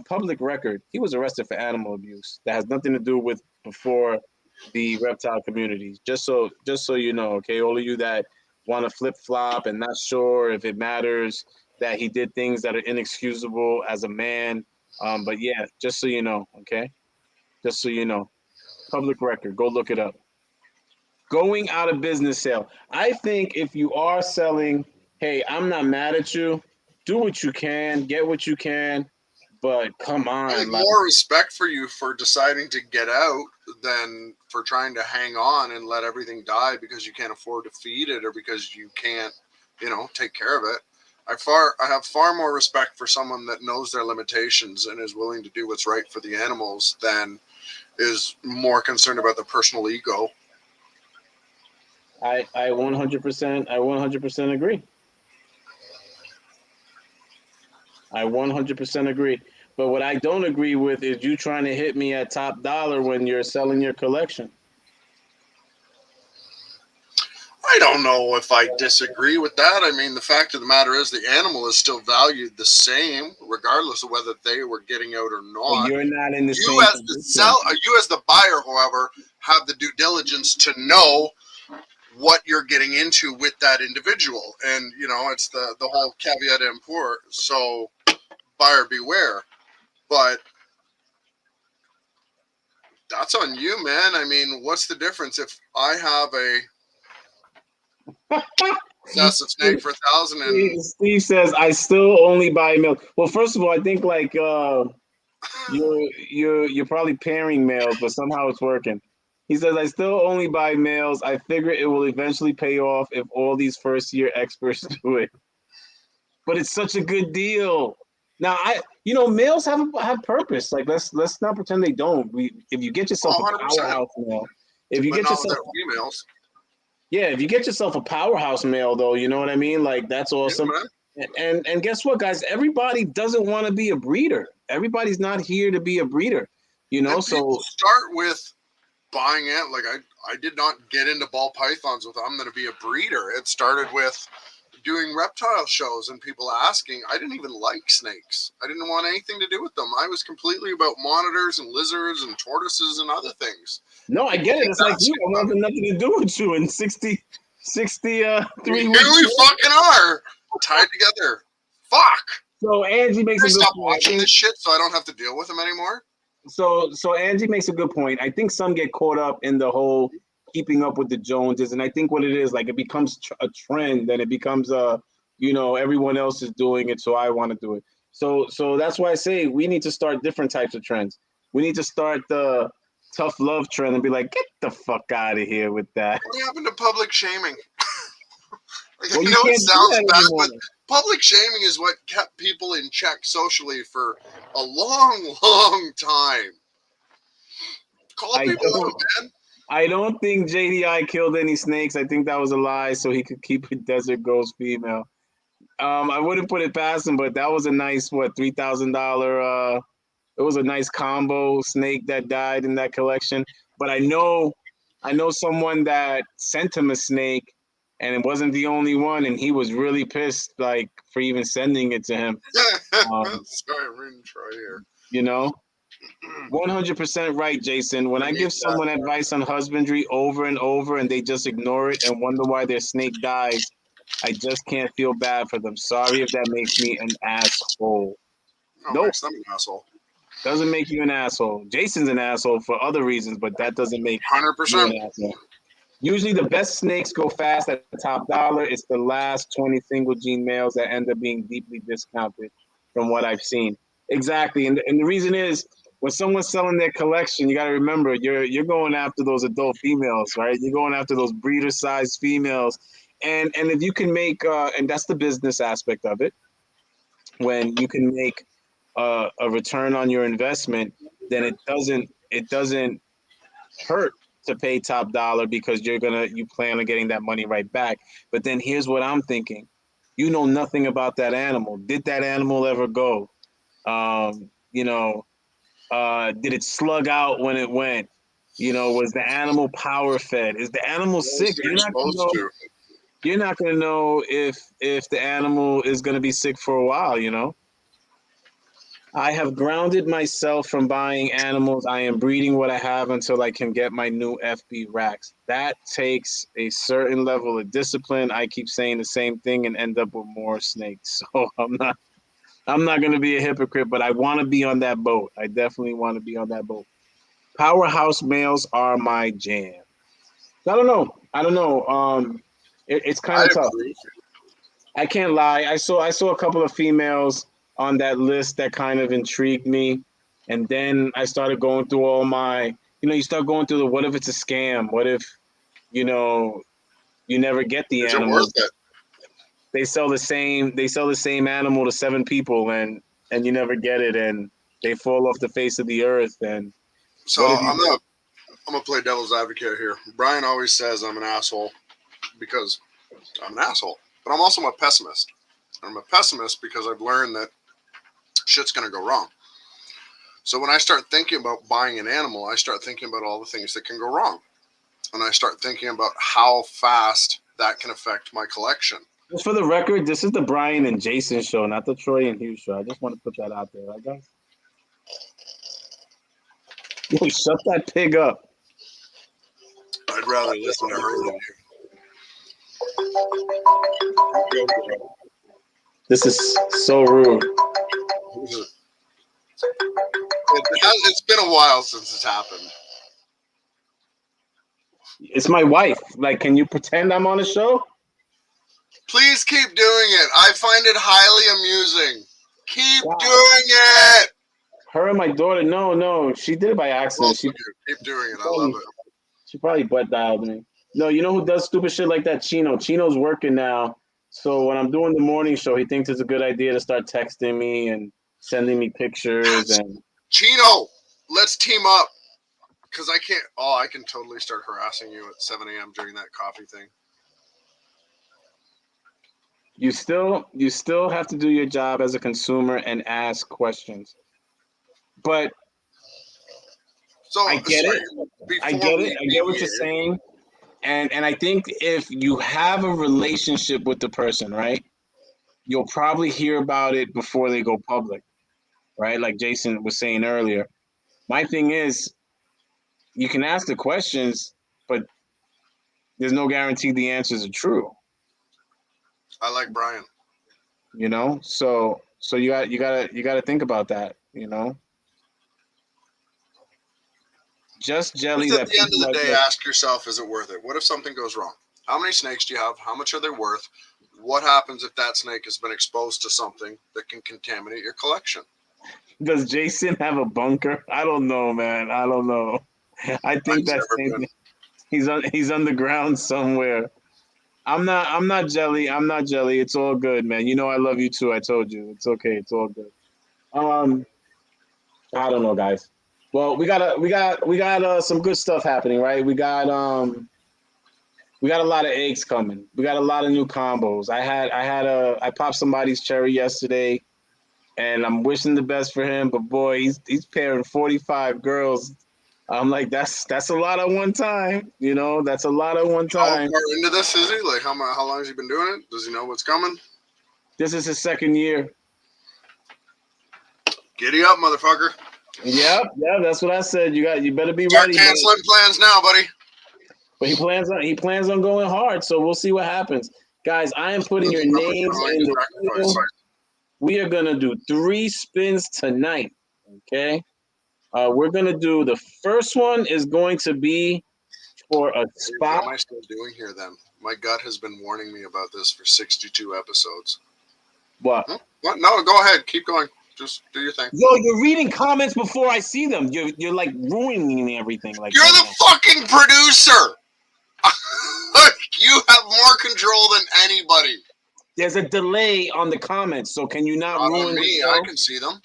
public record, he was arrested for animal abuse. That has nothing to do with before the reptile communities. Just so you know, okay, all of you that want to flip flop and not sure if it matters that he did things that are inexcusable as a man. But yeah, just so you know, okay, just so you know, public record. Go look it up. Going out of business sale. I think if you are selling, hey, I'm not mad at you. Do what you can, get what you can, but come I on, think like, more respect for you for deciding to get out than for trying to hang on and let everything die because you can't afford to feed it or because you can't, take care of it. I have far more respect for someone that knows their limitations and is willing to do what's right for the animals than is more concerned about their personal ego. I 100% agree. I 100% agree. But what I don't agree with is you trying to hit me at top dollar when you're selling your collection. I don't know if I disagree with that. I mean, the fact of the matter is the animal is still valued the same, regardless of whether they were getting out or But not. you're not in the You same as the position. you as the buyer, however, have the due diligence to know what you're getting into with that individual. And, it's the whole caveat emptor. So buyer beware. But that's on you, man. I mean, what's the difference if I have a possessive snake for 1,000 and Steve says I still only buy milk. Well, first of all, I think like you're probably pairing males, but somehow it's working. He says I still only buy males. I figure it will eventually pay off if all these first year experts do it. But it's such a good deal. Now males have purpose. Like let's not pretend they don't. If you get yourself a 100%, powerhouse male, if you but get not with yourself their females. yeah, if you get yourself a powerhouse male though, you know what I mean? Like that's Yeah, awesome. man. And guess what, guys? Everybody doesn't want to be a breeder. Everybody's not here to be a breeder. And people So start with buying it. Like I did not get into ball pythons with I'm going to be a breeder. It started with doing reptile shows and people asking. I didn't even like snakes. I didn't want anything to do with them. I was completely about monitors and lizards and tortoises and other things. no, I People get it. keep It's like you. asking I about want it. nothing to do with you in 63 Here weeks. we fucking are tied together. Fuck. So Angie makes Can I a good stop point. watching this shit so I don't have to deal with them anymore? So Angie makes a good point. I think some get caught up in the whole keeping up with the Joneses, and I think what it is like it becomes a trend, and it becomes everyone else is doing it, so I want to do it. So that's why I say we need to start different types of trends. We need to start the tough love trend and be like, get the fuck out of here with that. What happened to public shaming? Like, Well, I you know it can't do sounds that bad, anymore. but public shaming is what kept people in check socially for a long, long time. Call I people out, don't. man. I don't think JDI killed any snakes. I think that was a lie, so he could keep a desert ghost female. I wouldn't put it past him, but that was a nice $3,000. It was a nice combo snake that died in that collection. But I know someone that sent him a snake, and it wasn't the only one, and he was really pissed, like for even sending it to him. Sorry, I'm reading Troy here. You know, 100% right, Jason. When I Underneath give someone that, advice on husbandry over and over, and they just ignore it and wonder why their snake dies, I just can't feel bad for them. Sorry if that makes me an asshole. oh, Nope, makes them an asshole. doesn't make you an asshole. Jason's an asshole for other reasons, but that doesn't make you 100%. an asshole. Usually the best snakes go fast at the top dollar. It's the last 20 single gene males that end up being deeply discounted from what I've seen. Exactly. And the reason is when someone's selling their collection, you got to remember you're going after those adult females, right? You're going after those breeder sized females. And if you can make and that's the business aspect of it, when you can make a return on your investment, then it doesn't hurt to pay top dollar because you plan on getting that money right back. But then here's what I'm thinking: you know nothing about that animal. Did that animal ever go? You know, did it slug out when it went? You know, was the animal power fed? Is the animal sick? You're supposed to. You're not gonna know if the animal is gonna be sick for a while. You know. I have grounded myself from buying animals. I am breeding what I have until I can get my new FB racks. That takes a certain level of discipline. I keep saying the same thing and end up with more snakes. So I'm not going to be a hypocrite, but I want to be on that boat. I definitely want to be on that boat. Powerhouse males are my jam. I don't know. It's kind of tough. I can't lie. I saw a couple of females on that list that kind of intrigued me, and then I started going through all my. You start going through the what if it's a scam? What if, you never get the Is animal? it worth it? They sell the same animal to 7 people, and you never get it, and they fall off the face of the earth. And so I'm gonna play devil's advocate here. Brian always says I'm an asshole because I'm an asshole, but I'm also a pessimist. I'm a pessimist because I've learned that shit's going to go wrong. So when I start thinking about buying an animal, I start thinking about all the things that can go wrong. And I start thinking about how fast that can affect my collection. Just for the record, this is the Brian and Jason show, not the Troy and Hugh show. I just want to put that out there, right, guys? Yo, shut that pig up. I'd rather listen to her than you. This is so rude. It's been a while since it's happened. It's my wife. Like, can you pretend I'm on a show? Please keep doing it. I find it highly amusing. Keep doing it. Her and my daughter, no. She did it by accident. She keep doing it. I love it. She probably butt dialed me. No, you know who does stupid shit like that? Chino. Chino's working now. So when I'm doing the morning show, he thinks it's a good idea to start texting me and sending me pictures. And Chino, let's team up. Because I can't. Oh, I can totally start harassing you at 7 a.m. during that coffee thing. You still have to do your job as a consumer and ask questions. But so I get it. I get what you're saying. And I think if you have a relationship with the person, right, you'll probably hear about it before they go public, right? Like Jason was saying earlier. My thing is, you can ask the questions, but there's no guarantee the answers are true. I like Brian. So you gotta think about that. Just jelly. At the end of the day, ask yourself: is it worth it? What if something goes wrong? How many snakes do you have? How much are they worth? What happens if that snake has been exposed to something that can contaminate your collection? Does Jason have a bunker? I don't know, man. I don't know. I think he's underground somewhere. I'm not jelly. It's all good, man. I love you too. I told you. It's okay. It's all good. I don't know, guys. Well, we got some good stuff happening, right? We got a lot of eggs coming. We got a lot of new combos. I popped somebody's cherry yesterday, and I'm wishing the best for him. But boy, he's pairing 45 girls. I'm like, that's a lot at one time. That's a lot at one time. How far into this is he? Like, how long has he been doing it? Does he know what's coming? This is his second year. Giddy up, motherfucker. Yeah, that's what I said. You better be Start ready. Start canceling plans now, buddy. But he plans on going hard, so we'll see what happens. Guys, I am putting your names in the wheel. We are gonna do 3 spins tonight. Okay. We're gonna do the first one is going to be for a spot. What am I still doing here then? My gut has been warning me about this for 62 episodes. What? What? No, go ahead. Keep going. Just do your thing. Yo, you're reading comments before I see them. You're like ruining everything. Like you're the fucking producer. You have more control than anybody. There's a delay on the comments, so can you not ruin me? I can see them.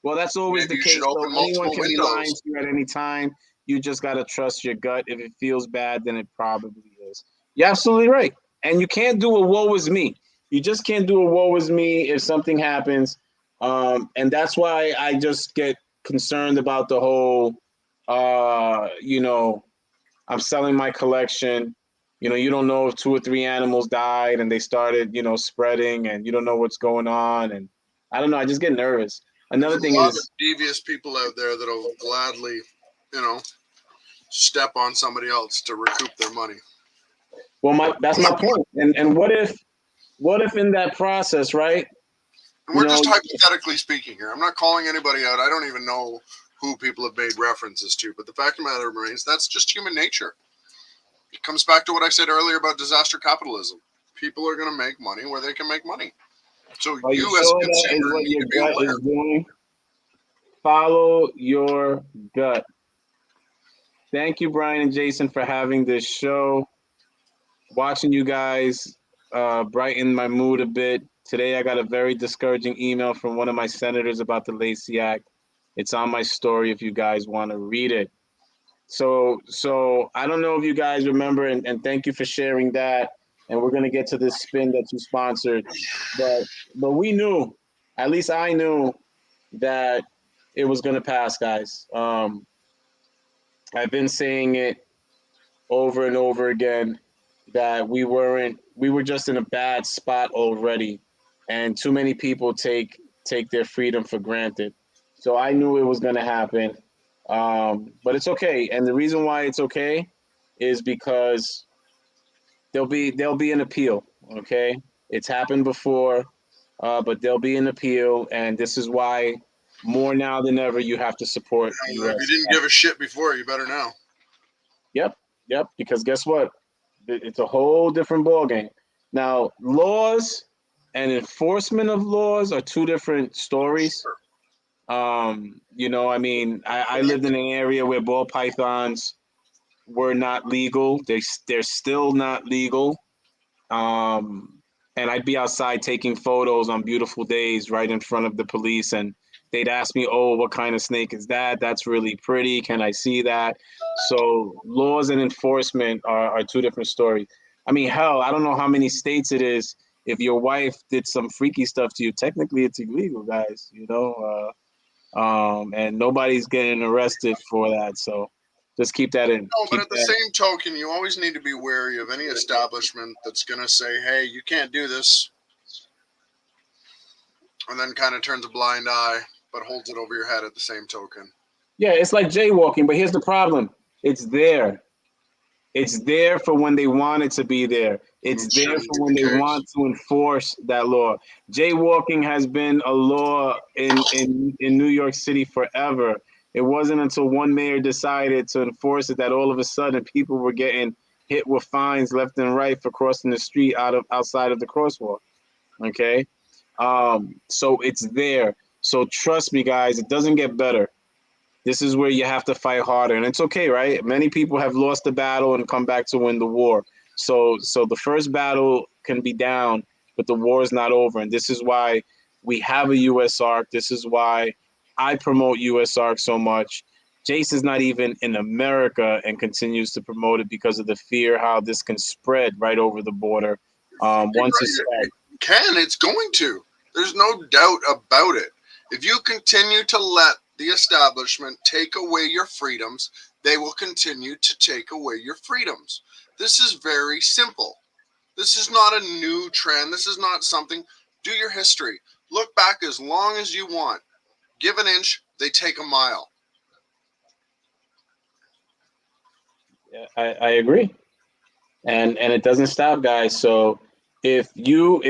Well, that's always the case. So anyone can be lying to you at any time. You just got to trust your gut. If it feels bad, then it probably is. You're absolutely right. And you can't do a woe is me. You just can't do a woe is me if something happens. And that's why I just get concerned about the whole, you know, I'm selling my collection. You know, you don't know if 2 or 3 animals died and they started, you know, spreading, and you don't know what's going on. And I don't know. I just get nervous. There's Another a thing lot of is, devious people out there that'll gladly, you know, step on somebody else to recoup their money. well, that's my point. And what if in that process, right? And You we're know, just hypothetically speaking here. I'm not calling anybody out. I don't even know who people have made references to. But the fact of the matter remains, that's just human nature. It comes back to what I said earlier about disaster capitalism. People are going to make money where they can make money. So are you you, as a sure that is consumer, what need your to be gut aware. is doing? Follow your gut. Thank you, Brian and Jason, for having this show. Watching you guys brighten my mood a bit. Today, I got a very discouraging email from one of my senators about the Lacey Act. It's on my story if you guys want to read it. So I don't know if you guys remember, and thank you for sharing that. And we're gonna get to this spin that you sponsored, but we knew, at least I knew, that it was gonna pass, guys. I've been saying it over and over again that we were just in a bad spot already, and too many people take their freedom for granted. So I knew it was going to happen, but it's okay. And the reason why it's okay is because there'll be an appeal. Okay, it's happened before, but there'll be an appeal, and this is why more now than ever you have to support And if you us. didn't give a shit before, you better now. Yep, yep. Because guess what? It's a whole different ballgame. Now, laws and enforcement of laws are two different stories. Sure. You know, I mean, I lived in an area where ball pythons were not legal. They're still not legal. Um, and I'd be outside taking photos on beautiful days right in front of the police, and they'd ask me, "Oh, what kind of snake is that? That's really pretty. Can I see that?" So laws and enforcement are two different stories. I mean, hell, I don't know how many states it is. If your wife did some freaky stuff to you, technically it's illegal, guys. You know, and nobody's getting arrested for that. So just keep that in. No, but Keep at the that. same token, you always need to be wary of any establishment that's going to say, hey, you can't do this, and then kind of turns a blind eye, but holds it over your head at the same token. Yeah, it's like jaywalking, but here's the problem. It's there. It's there for when they want it to be there. And It's it there shouldn't for be when the they case. want to enforce that law. Jaywalking has been a law in New York City forever. It wasn't until one mayor decided to enforce it that all of a sudden people were getting hit with fines left and right for crossing the street outside of the crosswalk. Okay, so it's there. So trust me, guys, it doesn't get better. This is where you have to fight harder, and it's okay, right? Many people have lost the battle and come back to win the war. So the first battle can be down, but the war is not over, and this is why we have a USARK. This is why I promote USARK so much. Jace is not even in America and continues to promote it because of the fear how this can spread right over the border. Fucking Once it's right. spread. It can. It's going to. There's no doubt about it. If you continue to let the establishment take away your freedoms, they will continue to take away your freedoms. This is very simple. This is not a new trend. This is not something. Do your history. Look back as long as you want. Give an inch, they take a mile. Yeah, I agree. And it doesn't stop, guys. So if you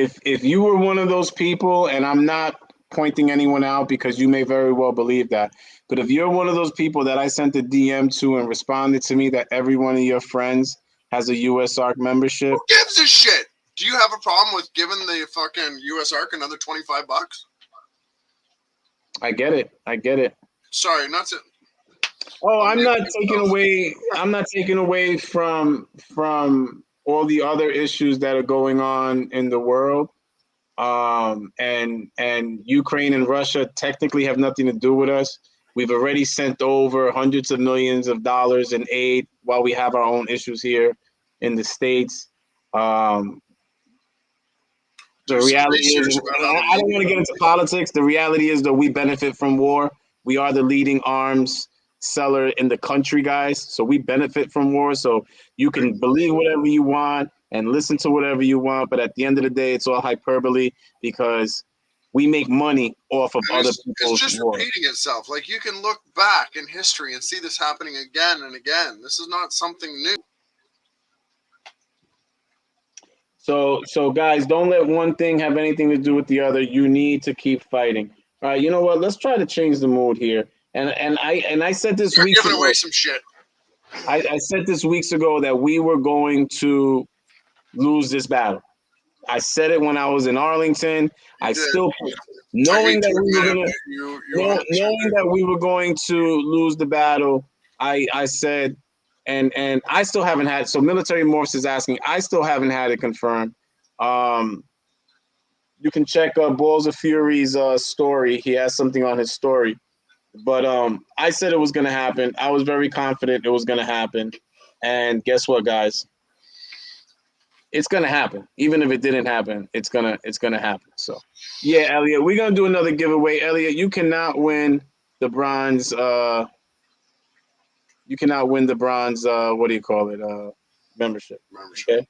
were one of those people, and I'm not pointing anyone out because you may very well believe that, but if you're one of those people that I sent a DM to and responded to me that every one of your friends has a USARK membership, Who gives a shit? Do you have a problem with giving the fucking USARK another $25? I get it. I get it. Sorry, not to. Oh, I'll I'm mute not taking myself. away. I'm not taking away from all the other issues that are going on in the world. And Ukraine and Russia technically have nothing to do with us. We've already sent over hundreds of millions of dollars in aid while we have our own issues here in the States. The Do some reality is, research about how the I don't want to get into politics. The reality is that we benefit from war. We are the leading arms seller in the country, guys. So we benefit from war. So you can believe whatever you want and listen to whatever you want. But at the end of the day, it's all hyperbole because we make money off of and other it's people's just war. repeating itself. Like you can look back in history and see this happening again and again. This is not something new. So guys, don't let one thing have anything to do with the other. You need to keep fighting. All right, you know what? Let's try to change the mood here. And I said this You're weeks giving ago. away some shit. I said this weeks ago that we were going to lose this battle. I said it when I was in Arlington. I still, knowing that we were gonna, knowing that we were going to lose the battle, I said, and I still haven't had. So Military Morphs is asking. I still haven't had it confirmed. You can check Balls of Fury's story. He has something on his story. But I said it was going to happen. I was very confident it was going to happen. And guess what, guys? It's going to happen. Even if it didn't happen, it's going to happen. So, yeah, Elliot, we're going to do another giveaway. Elliot, you cannot win the bronze what do you call it? Membership. Okay.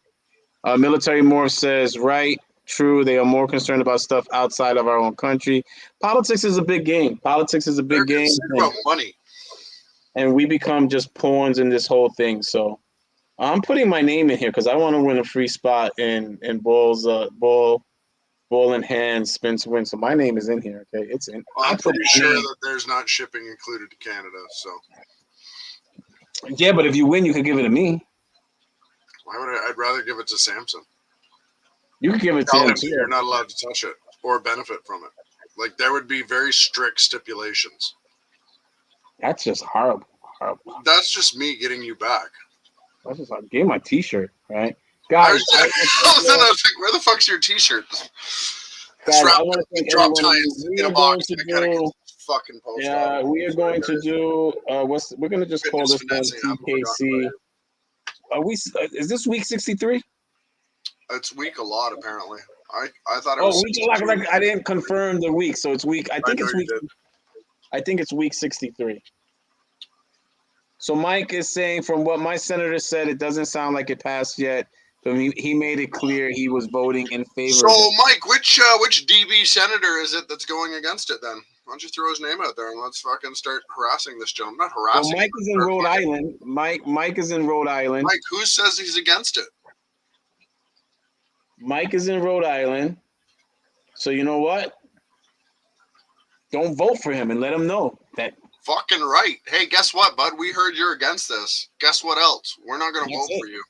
Military Morph says, right, true. They are more concerned about stuff outside of our own country. Politics is a big game. They're game. about money. And we become just pawns in this whole thing. So I'm putting my name in here because I want to win a free spot in Ball's ball in hand spin to win. So my name is in here. Okay, it's in. I'm pretty sure that there's not shipping included to Canada. So yeah, but if you win, you could give it to me. why would I'd rather give it to Samson. You could give it to him too. You're not allowed to touch it or benefit from it. Like there would be very strict stipulations. That's just horrible. That's just me getting you back. That's just like, give my T-shirt, right? Guys, I was like, where the fuck's your T-shirt? Guys, I want to thank drop everyone. ties We in are a going box. to I gotta get do. this fucking post. Yeah, we are going to do. We're going to just call this one TKC. Are we? Is this week 63? It's week a lot apparently. I thought it Oh, was. week. I didn't confirm the week, so it's week. I think it's week 63. So Mike is saying, from what my senator said, it doesn't sound like it passed yet. But he made it clear he was voting in favor. So, Mike, which DB senator is it that's going against it then? Why don't you throw his name out there and let's fucking start harassing this gentleman? Not harassing. Well, Mike is in Rhode Island. Mike is in Rhode Island. Mike, who says he's against it? Mike is in Rhode Island. So you know what? Don't vote for him and let him know that. Fucking right. Hey, guess what, bud? We heard you're against this. Guess what else? We're not going to vote for you.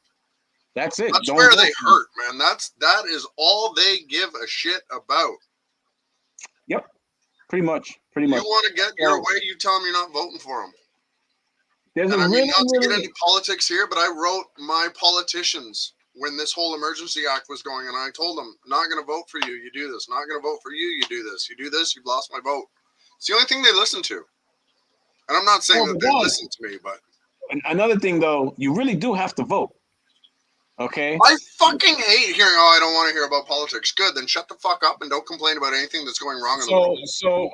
That's it. That's where they hurt, man. That is all they give a shit about. Yep. Pretty much. You want to get your way, you tell them you're not voting for them. There's and not to get into politics here, but I wrote my politicians when this whole emergency act was going, and I told them, not going to vote for you, you do this. Not going to vote for you, you do this. You do this, you've lost my vote. It's the only thing they listen to. And I'm not saying that they listen to me, but... Another thing, though, you really do have to vote. Okay? I fucking hate hearing, I don't want to hear about politics. Good, then shut the fuck up and don't complain about anything that's going wrong in the world. So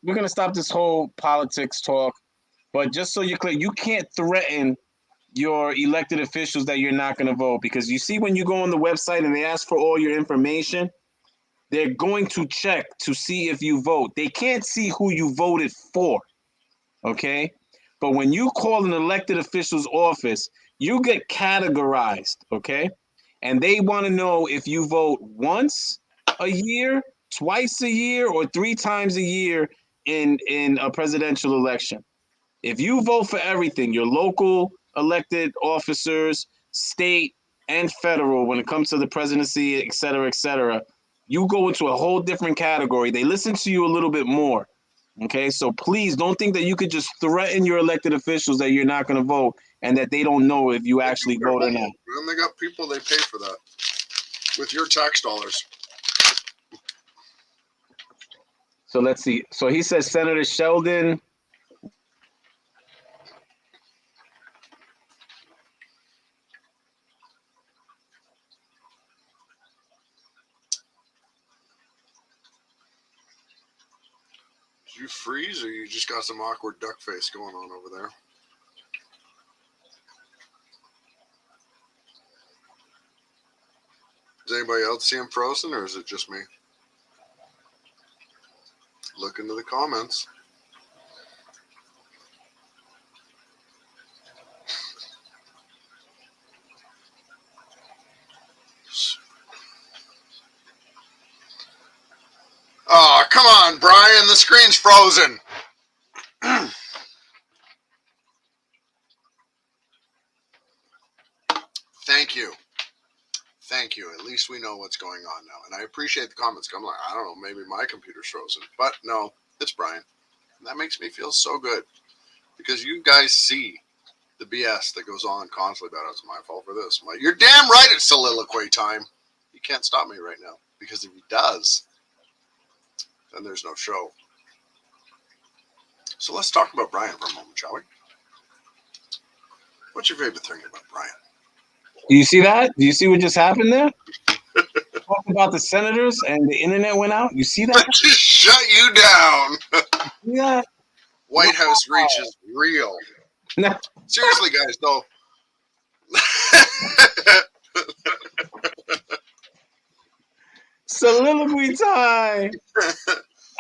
we're gonna stop this whole politics talk, but just so you're clear, you can't threaten your elected officials that you're not gonna vote, because you see when you go on the website and they ask for all your information, they're going to check to see if you vote. They can't see who you voted for. Okay? But when you call an elected official's office, you get categorized, okay? And they want to know if you vote once a year, twice a year, or 3 times a year in a presidential election. If you vote for everything, your local elected officers, state and federal, when it comes to the presidency, et cetera, you go into a whole different category. They listen to you a little bit more. Okay, so please don't think that you could just threaten your elected officials that you're not going to vote and that they don't know if you actually vote or not. And they got people, they pay for that with your tax dollars. So let's see. So he says Senator Sheldon. Did you freeze, or you just got some awkward duck face going on over there? Does anybody else see him frozen, or is it just me? Look into the comments. Oh, come on, Brian. The screen's frozen. Thank you. Thank you. At least we know what's going on now. And I appreciate the comments. I'm like, I don't know, maybe my computer's frozen. But no, it's Brian. And that makes me feel so good. Because you guys see the BS that goes on constantly about it's my fault for this. I'm like, you're damn right it's soliloquy time. He can't stop me right now. Because if he does, then there's no show. So let's talk about Brian for a moment, shall we? What's your favorite thing about Brian? Do you see that? Do you see what just happened there? Talk about the senators and the internet went out. You see that? Just shut you down. Yeah. White House reach is real. No. Seriously, guys, though. Soliloquy time.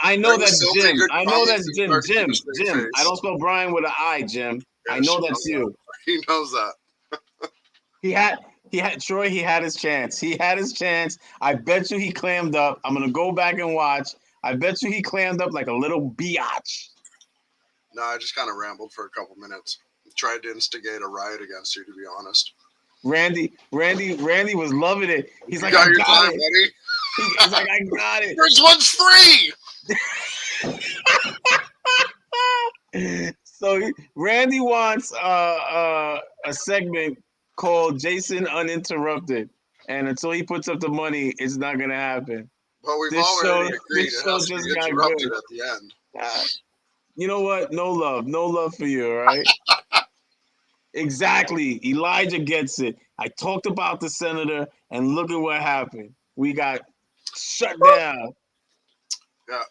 I know Bring that's yourself Jim. to your I know comments that's and Jim. start Jim. keeping a straight Jim. face. I don't spell Brian with an I, Jim. Yeah, I know she that's knows you. He knows that. He had Troy, he had his chance. He had his chance. I bet you he clammed up. I'm gonna go back and watch. I bet you he clammed up like a little biatch. No, I just kind of rambled for a couple minutes. Tried to instigate a riot against you, to be honest. Randy was loving it. He's like, you got I your got time, it. buddy. He's like, I got it. First one's free. So Randy wants a segment called Jason Uninterrupted, and until he puts up the money, it's not gonna happen. But we've This already show- agreed this it show has to just be got interrupted good. at the end. You know what? No love for you, all right? Exactly. Elijah gets it. I talked about the senator, and look at what happened. We got shut down. Yeah.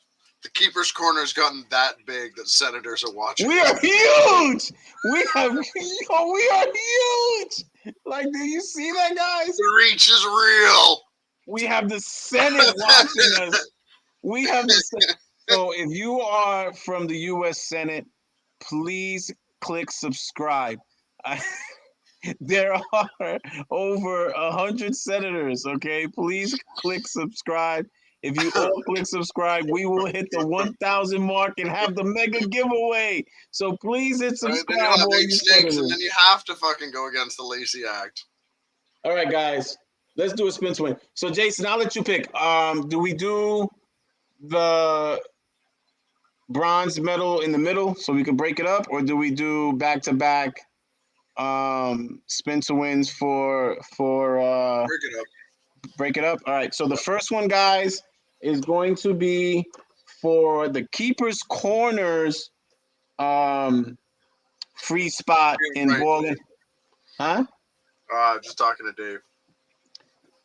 The keeper's corner has gotten that big that senators are watching. We are huge. We are huge. Like, do you see that, guys? The reach is real. We have the Senate watching us. We have the Senate. So if you are from the U.S. Senate, please click subscribe. There are over 100 senators, okay? Please click subscribe. If you all click subscribe, we will hit the 1,000 mark and have the mega giveaway. So please hit Right, then subscribe. you'll have all big you snakes, and senators. then you have to fucking go against the Lacey Act. All right, guys, let's do a spin to win. So Jason, I'll let you pick. Do we do the bronze medal in the middle so we can break it up, or do we do back-to-back spin to wins for Break it up. break it up? All right, so the first one, guys, is going to be for the Keeper's Corners free spot in Right. Ballin. Huh? Just talking to Dave.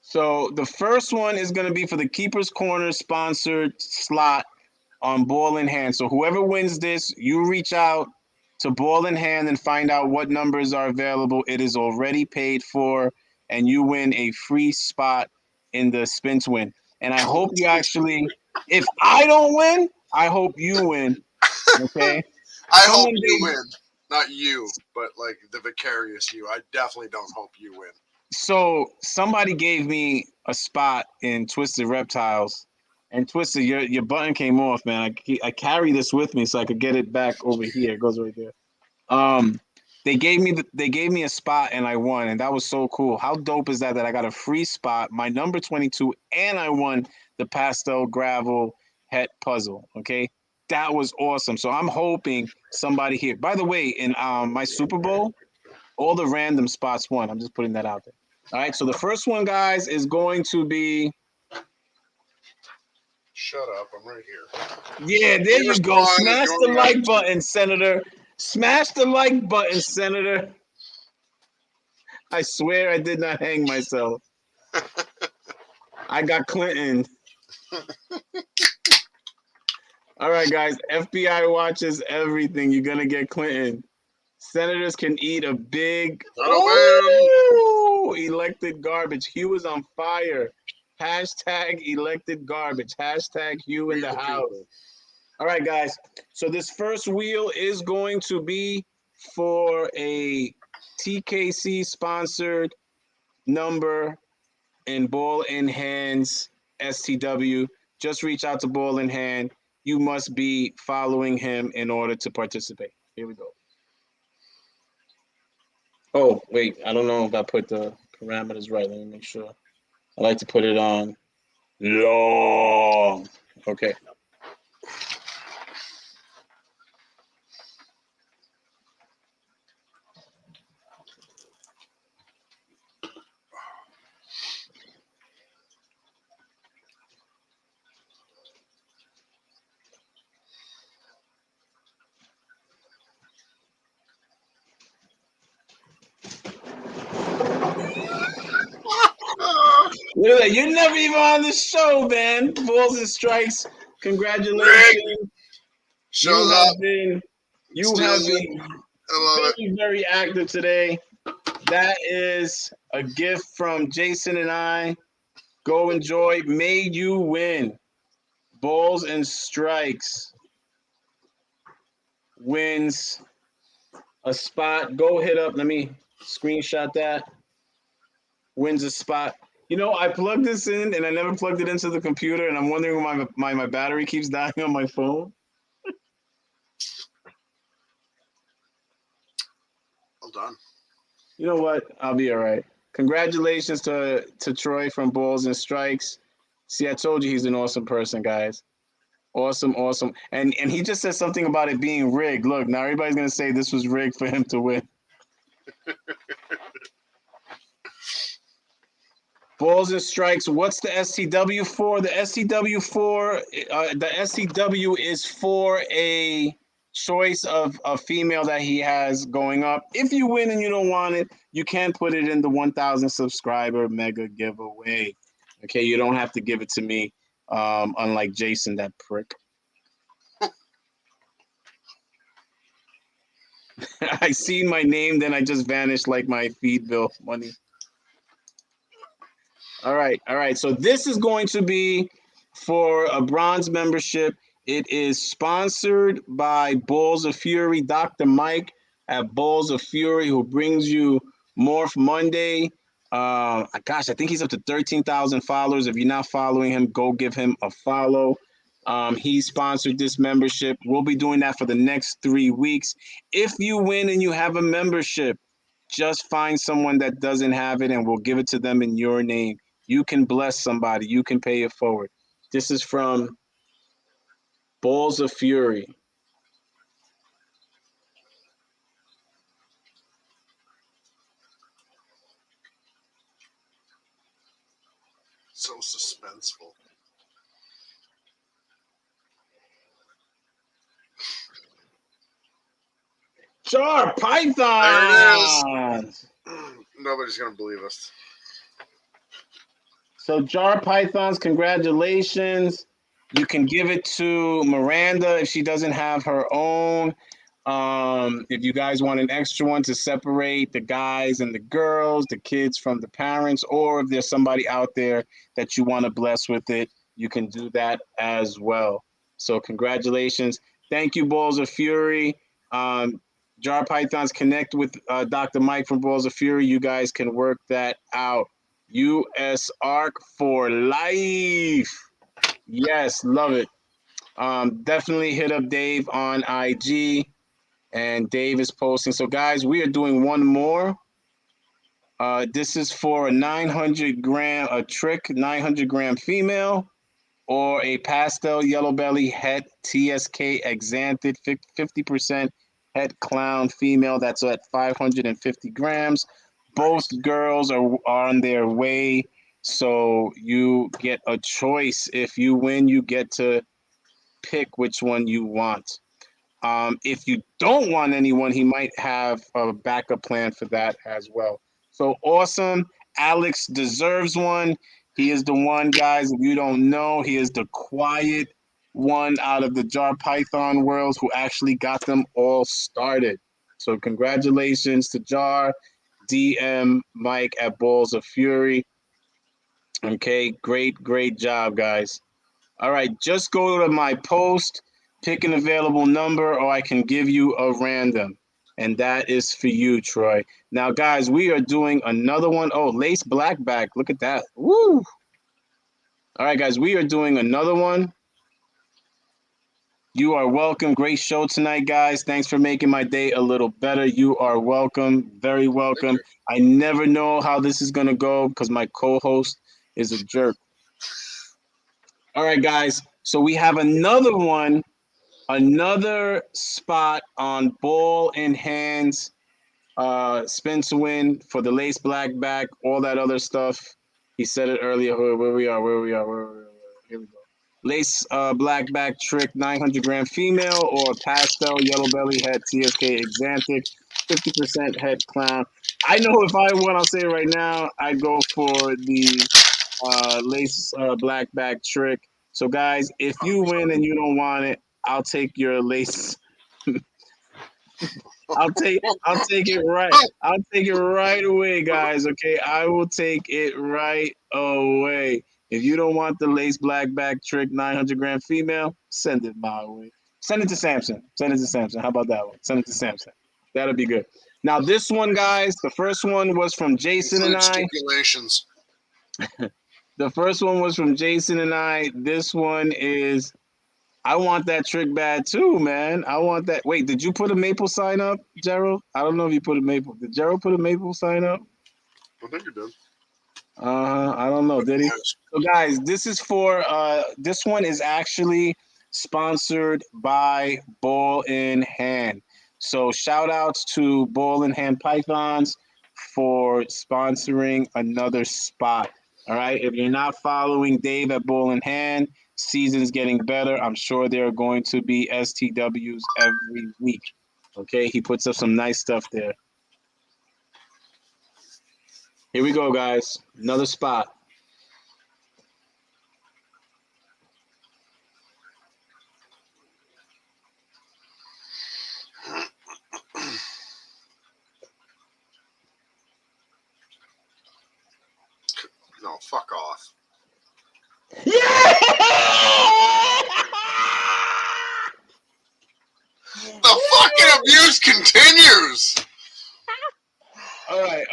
So the first one is going to be for the Keeper's Corner sponsored slot on Ball in Hand. So whoever wins this, you reach out to Ball in Hand and find out what numbers are available. It is already paid for, and you win a free spot in the spin to win. And I hope you actually, if I don't win, I hope you win. Okay? I hope Someone you gave- win. Not you, but like the vicarious you. I definitely don't hope you win. So somebody gave me a spot in Twisted Reptiles, and Twisted, your button came off, man. I carry this with me so I could get it back over here. It goes right there. They gave me a spot and I won, and that was so cool. How dope is that? That I got a free spot, my number 22, and I won the pastel gravel het puzzle. Okay, that was awesome. So I'm hoping somebody here. By the way, in my Super Bowl, all the random spots won. I'm just putting that out there. All right, so the first one, guys, is going to be Shut up. I'm right here. Yeah, there you go. Respond if Smash you the want me like to- button, Senator. Smash the like button, Senator. I swear I did not hang myself. I got Clinton. All right, guys. FBI watches everything. You're going to get Clinton. Senators can eat a big elected garbage. Hugh is on fire. Hashtag elected garbage. Hashtag Hugh in the house. All right, guys. So this first wheel is going to be for a TKC sponsored number in Ball in Hands STW. Just reach out to Ball in Hand. You must be following him in order to participate. Here we go. Oh, wait. I don't know if I put the parameters right. Let me make sure. I like to put it on long. Okay. Look at that. You're never even on the show, man. Balls and Strikes. Congratulations. Shows You up. have been Steals it. I love it. very, very active today. That is a gift from Jason and I. Go enjoy. May you win. Balls and Strikes wins a spot. Go hit up. Let me screenshot that. Wins a spot. You know, I plugged this in and I never plugged it into the computer, and I'm wondering why my battery keeps dying on my phone. Well done. You know what? I'll be all right. Congratulations to Troy from Balls and Strikes. See, I told you he's an awesome person, guys. Awesome, awesome. And he just said something about it being rigged. Look, now everybody's gonna say this was rigged for him to win. Balls and Strikes. What's the STW for? The STW is for a choice of a female that he has going up. If you win and you don't want it, you can put it in the 1,000 subscriber mega giveaway. Okay, you don't have to give it to me, unlike Jason, that prick. I seen my name, then I just vanished like my feed bill money. All right. So this is going to be for a bronze membership. It is sponsored by Balls of Fury, Dr. Mike at Balls of Fury, who brings you Morph Monday. Gosh, I think he's up to 13,000 followers. If you're not following him, go give him a follow. He sponsored this membership. We'll be doing that for the next 3 weeks. If you win and you have a membership, just find someone that doesn't have it and we'll give it to them in your name. You can bless somebody. You can pay it forward. This is from Balls of Fury. So suspenseful. Jar Python. There it is. Nobody's gonna believe us. So Jar Pythons, congratulations. You can give it to Miranda if she doesn't have her own. If you guys want an extra one to separate the guys and the girls, the kids from the parents, or if there's somebody out there that you want to bless with it, you can do that as well. So congratulations. Thank you, Balls of Fury. Jar Pythons, connect with Dr. Mike from Balls of Fury. You guys can work that out. US Arc for life. Yes, love it. Definitely hit up Dave on IG, and Dave is posting. So, guys, we are doing one more. This is for a 900 gram, a trick 900 gram female, or a pastel yellow belly het TSK exanthed 50% het clown female. That's at 550 grams. Both girls are on their way So you get a choice. If you win, you get to pick which one you want. If you don't want anyone, he might have a backup plan for that as well. So awesome. Alex deserves one. He is the one, guys. If you don't know, he is the quiet one out of the Jar Python worlds who actually got them all started. So congratulations to Jar, DM, Mike at Balls of Fury. Okay, great job, guys. All right, just go to my post, pick an available number, or I can give you a random. And that is for you, Troy. Now, guys, we are doing another one. Oh, Lace Blackback. Look at that. Woo! All right, guys, we are doing another one. You are welcome. Great show tonight, guys. Thanks for making my day a little better. You are welcome. Very welcome. I never know how this is going to go because my co-host is a jerk. All right, guys. So we have another one, another spot on Ball in Hands, spin to win for the Lace Blackback, all that other stuff. He said it earlier. Where we are. Here we go. Lace Blackback Trick, 900-gram female, or pastel yellow belly head TSK Exantic, 50% head clown. I know if I won, I'll say it right now, I'd go for the Lace Blackback Trick. So, guys, if you win and you don't want it, I'll take your lace. I'll take it right. I'll take it right away, guys. Okay, I will take it right away. If you don't want the Lace Blackback Trick 900-gram female, send it my way. Send it to Samson. How about that one? Send it to Samson. That'll be good. Now, this one, guys, the first one was from Jason and I. Stipulations. The first one was from Jason and I. This one is, I want that trick bad too, man. I want that. Wait, did you put a maple sign up, Gerald? I don't know if you put a maple. Did Gerald put a maple sign up? I think you did. I don't know. Did he? So, guys, this is for, this one is actually sponsored by Ball in Hand. So, shout outs to Ball in Hand Pythons for sponsoring another spot. All right. If you're not following Dave at Ball in Hand, season's getting better. I'm sure there are going to be STWs every week. Okay. He puts up some nice stuff there. Here we go, guys. Another spot. No, fuck off. Yeah! The fucking abuse continues. All right.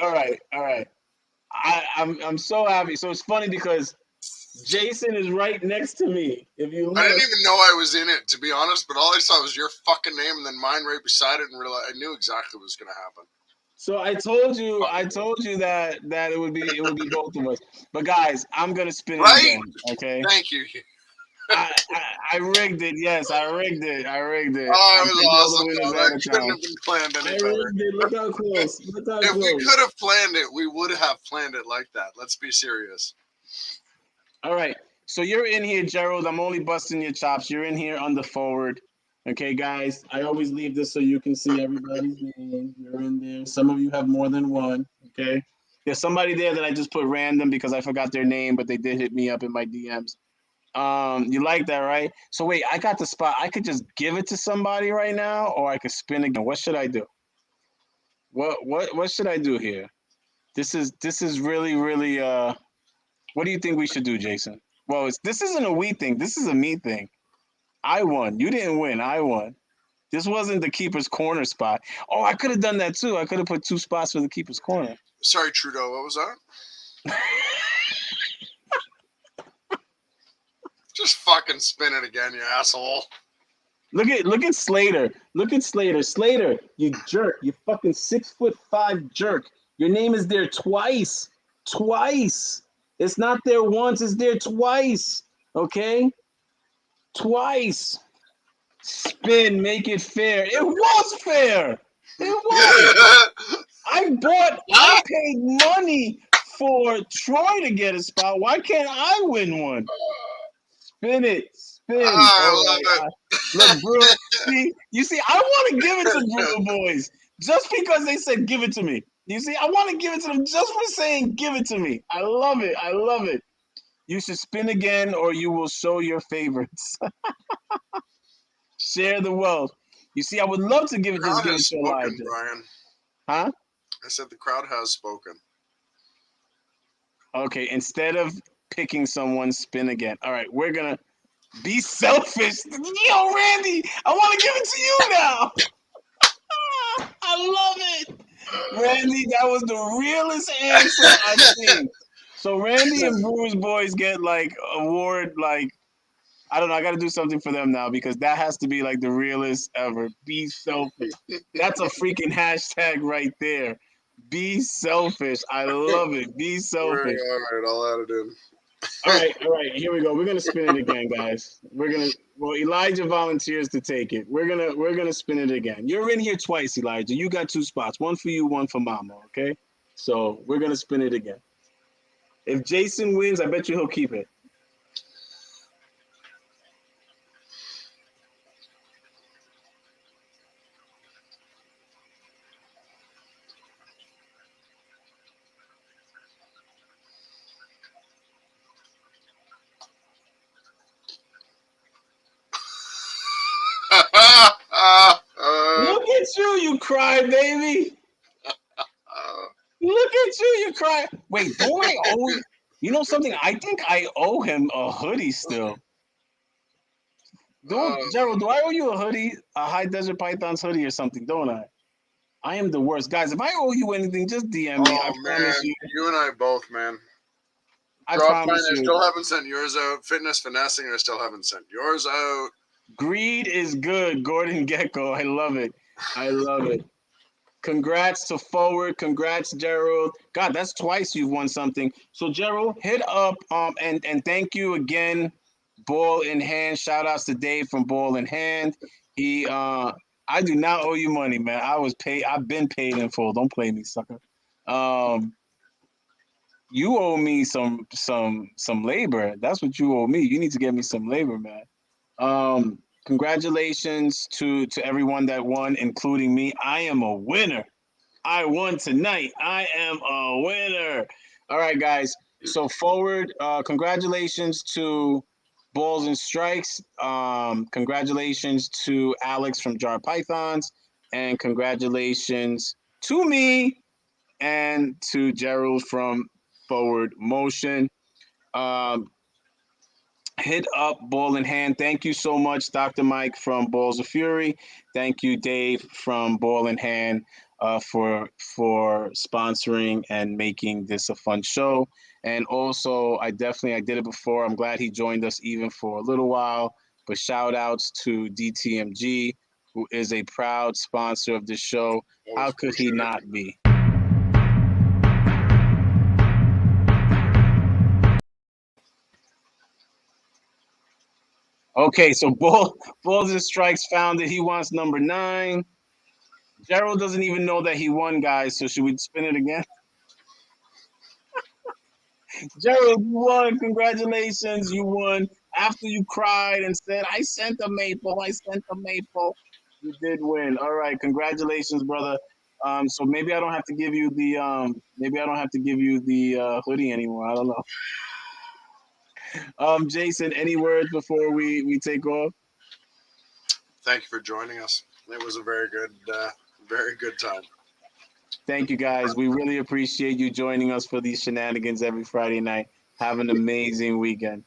I'm so happy. So it's funny because Jason is right next to me. If you look, I didn't even know I was in it, to be honest, but all I saw was your fucking name and then mine right beside it, and I knew exactly what was going to happen. So I told you that it would be both of us. But guys, I'm gonna spin it again. Okay. Thank you. I rigged it. Yes, I rigged it. Oh, it was awesome. That couldn't have been planned any better. Rigged it. Look how close. If we could have planned it, we would have planned it like that. Let's be serious. All right. So you're in here, Gerald. I'm only busting your chops. You're in here on the forward. Okay, guys. I always leave this so you can see everybody's name. You're in there. Some of you have more than one. Okay. There's somebody there that I just put random because I forgot their name, but they did hit me up in my DMs. You like that, right? So wait, I got the spot. I could just give it to somebody right now, or I could spin again. What should I do? What should I do here? This is really what do you think we should do, Jason? Well, this isn't a we thing. This is a me thing. I won. You didn't win. I won. This wasn't the keeper's corner spot. Oh, I could have done that too. I could have put 2 spots for the keeper's corner. Sorry, Trudeau. What was that? Just fucking spin it again, you asshole. Look at Slater. Look at Slater. Slater, you jerk. You fucking 6'5" jerk. Your name is there twice. Twice. It's not there once. It's there twice. Okay? Twice. Spin. Make it fair. It was fair. It was. I paid money for Troy to get a spot. Why can't I win one? Spin it. Spin. I love it. Look, Brewer. You see, I want to give it to Brewer Boys just because they said give it to me. You see, I want to give it to them just for saying give it to me. I love it. I love it. You should spin again or you will show your favorites. Share the wealth. You see, I would love to give it to Elijah. Brian. Huh? I said the crowd has spoken. Okay, instead of picking someone, spin again. All right, we're going to be selfish. Yo, Randy, I want to give it to you now. I love it. Randy, that was the realest answer I've seen. So Randy and Brewers Boys get like award, like, I don't know, I got to do something for them now because that has to be like the realest ever. Be selfish. That's a freaking hashtag right there. Be selfish. I love it. Be selfish. All right, I'll add it in. All right. Here we go. We're gonna spin it again, guys. Well, Elijah volunteers to take it. We're gonna spin it again. You're in here twice, Elijah. You got 2 spots. One for you, one for Mama. Okay. So we're gonna spin it again. If Jason wins, I bet you he'll keep it. Look at you crybaby. Look at you cry. Wait, don't I owe you know something? I think I owe him a hoodie still. Gerald, do I owe you a hoodie? A High Desert Pythons hoodie or something, don't I? I am the worst. Guys, if I owe you anything, just DM me. I promise you. You and I both, man. I promise you. I still haven't sent yours out. Fitness Finessing, I still haven't sent yours out. Greed is good, Gordon Gecko. I love it. I love it. Congrats to Forward. Congrats, Gerald. God, that's twice you've won something. So, Gerald, hit up and thank you again, Ball in Hand. Shout outs to Dave from Ball in Hand. I do not owe you money, man. I've been paid in full. Don't play me, sucker. You owe me some labor. That's what you owe me. You need to get me some labor, man. Congratulations to everyone that won, including me. I am a winner. I won tonight. I am a winner. All right, guys. So Forward, congratulations to Balls and Strikes. Congratulations to Alex from Jar Pythons. And congratulations to me and to Gerald from Forward Motion. Hit up Ball in Hand. Thank you so much, Dr. Mike from Balls of Fury. Thank you, Dave from Ball in Hand, for sponsoring and making this a fun show. And also, I did it before. I'm glad he joined us even for a little while. But shout outs to DTMG, who is a proud sponsor of this show. How could he not be? Okay, so Balls and Strikes found that he wants number 9. Gerald doesn't even know that he won, guys. So should we spin it again? Gerald, you won. Congratulations, you won. After you cried and said, "I sent a maple. I sent a maple." You did win. All right, congratulations, brother. So maybe I don't have to give you the hoodie anymore. I don't know. Jason, any words before we take off? Thank you for joining us. It was a very good time. Thank you, guys. We really appreciate you joining us for these shenanigans every Friday night. Have an amazing weekend.